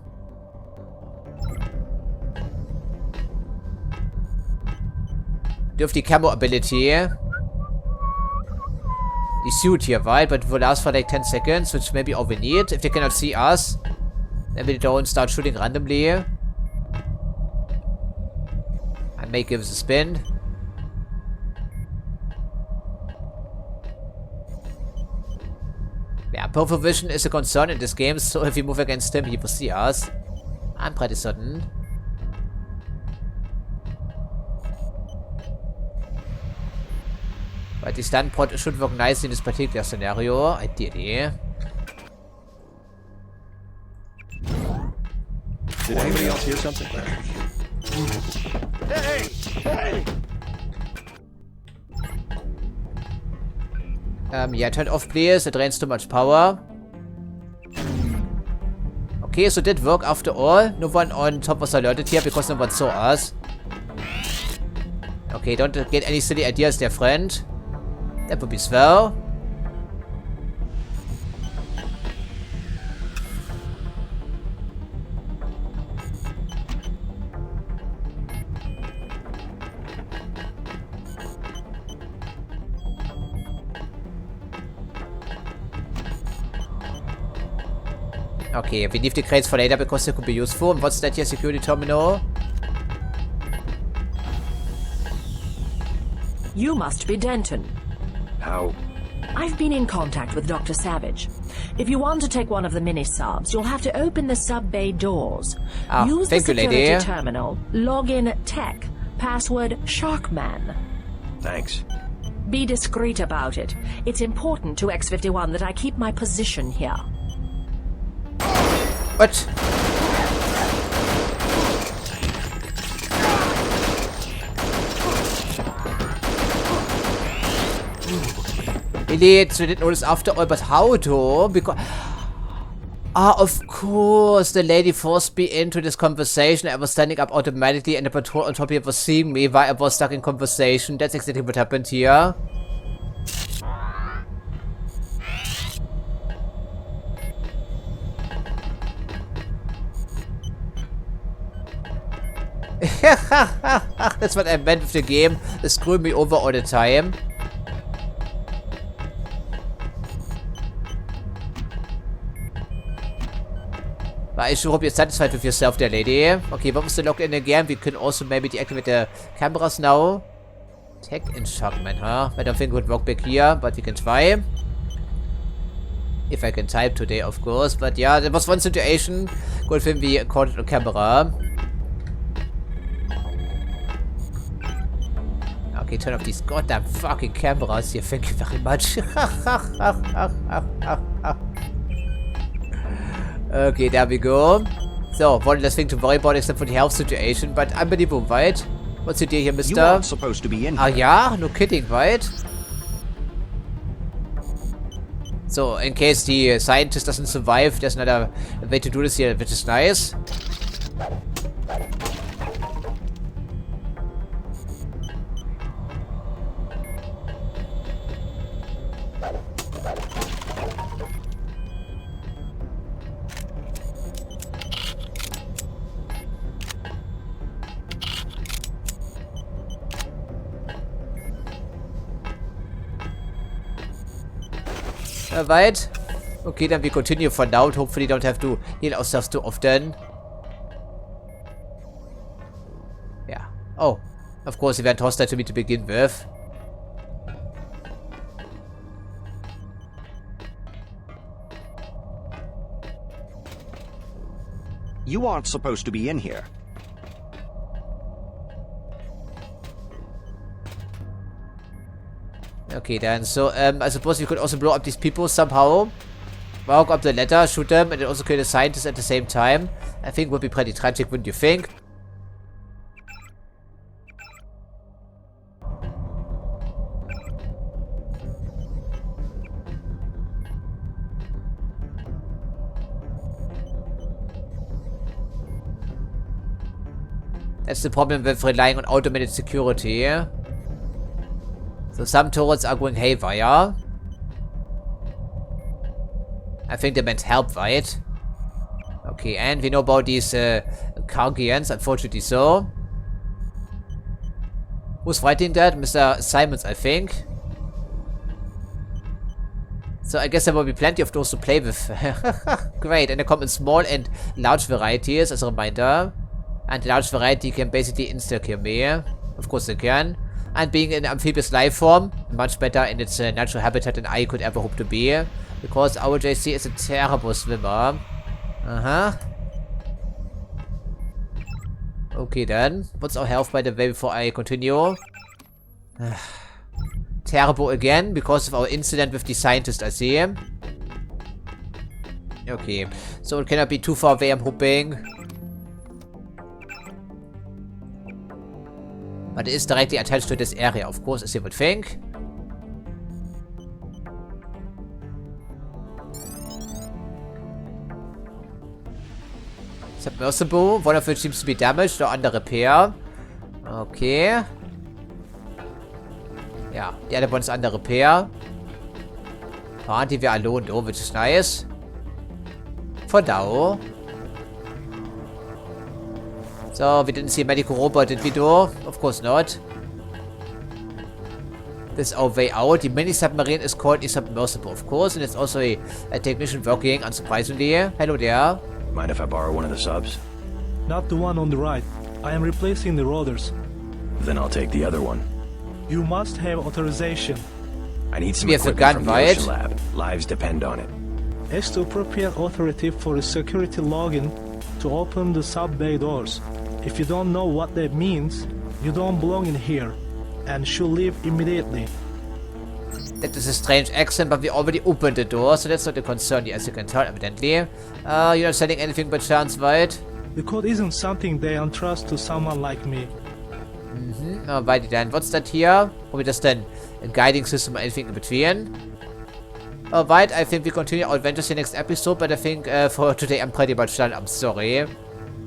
[SPEAKER 1] Do have the camo ability. The suit here, right? But it will last for like 10 seconds, which maybe all we need. If they cannot see us, maybe they don't start shooting randomly. I may give this a spin. Yeah, peripheral vision is a concern in this game, so if we move against him, he will see us. I'm pretty certain. But the stun pod should work nicely in this particular scenario, ideally.
[SPEAKER 3] Did anybody else hear something?
[SPEAKER 9] Hey! Hey!
[SPEAKER 1] Yeah, turn off please, it drains too much power. Okay, so did work after all. No one on top was alerted here because no one saw us. Okay, don't get any silly ideas there, friend. That would be swell. Okay, we leave the crates for later because they could be useful. And what's that here? Security terminal?
[SPEAKER 13] You must be Denton.
[SPEAKER 4] How?
[SPEAKER 13] I've been in contact with Dr. Savage. If you want to take one of the mini-subs, you'll have to open the sub-bay doors. Use the security terminal. Log in tech. Password Sharkman.
[SPEAKER 4] Thanks.
[SPEAKER 13] Be discreet about it. It's important to X-51 that I keep my position here.
[SPEAKER 1] What? Elite, so didn't notice after all, but how though? Because... of course, the lady forced me into this conversation. I was standing up automatically and the patrol on top here was seeing me while I was stuck in conversation. That's exactly what happened here. That's what I meant with the game. They screw me over all the time. But I sure hope you're satisfied with yourself there, lady. Okay, what was the login again? We can also maybe deactivate the cameras now. Tech in Sharkman, huh? I don't think it would work back here, but we can try. If I can type today, of course. But yeah, there was one situation. Good thing we recorded on camera. Okay, turn off these goddamn fucking cameras here. Thank you very much. Okay, there we go. So, one less thing to worry about except for the health situation, but unbelievable, right? What's the deal here, mister?
[SPEAKER 14] You aren't supposed to be in here.
[SPEAKER 1] Ah, yeah? No kidding, right? So, in case the scientist doesn't survive, there's another way to do this here, which is nice. Right. Okay, then we continue for now. Hopefully don't have to heal ourselves too often. Yeah. Oh. Of course, he went hostile to me to begin with.
[SPEAKER 14] You aren't supposed to be in here.
[SPEAKER 1] Okay, then. So, I suppose we could also blow up these people somehow. Walk up the ladder, shoot them, and then also kill the scientists at the same time. I think would be pretty tragic, wouldn't you think? That's the problem with relying on automated security. So some turrets are going haywire. I think they meant help, right? Okay, and we know about these Cargians, unfortunately so. Who's fighting that? Mr. Simons, I think. So I guess there will be plenty of those to play with. Great, and they come in small and large varieties as a reminder. And the large variety can basically insta-kill me. Of course they can. And being an amphibious life form, much better in its natural habitat than I could ever hope to be. Because our JC is a terrible swimmer. Okay then. What's our health by the way before I continue? Terrible again, because of our incident with the scientist, I see. Okay. So it cannot be too far away, I'm hoping. But it is directly attached to this area, of course, as you would think. Submersible, one of which seems to be damaged or under repair. Okay. Ja, die other one's under repair. Apparently we are alone though, which is nice. For now. So, we didn't see a medical robot, did we do? Of course not. This is our way out. The mini submarine is called a submersible, of course, and it's also a technician working, unsurprisingly. Hello there.
[SPEAKER 4] Mind if I borrow one of the subs?
[SPEAKER 15] Not the one on the right. I am replacing the rotors.
[SPEAKER 4] Then I'll take the other one.
[SPEAKER 15] You must have authorization.
[SPEAKER 4] I need some equipment from the Ocean Lab. Lives depend on it.
[SPEAKER 15] Ask the appropriate authority for a security login to open the sub-bay doors. If you don't know what that means, you don't belong in here, and should leave immediately.
[SPEAKER 1] That is a strange accent, but we already opened the door, so that's not a concern, as you can tell, evidently. You're not selling anything by chance, right?
[SPEAKER 15] The code isn't something they entrust to someone like me.
[SPEAKER 1] Alrighty then, what's that here? Or just then a guiding system or anything in between? Alright, I think we continue our adventures in the next episode, but I think for today I'm pretty much done, I'm sorry.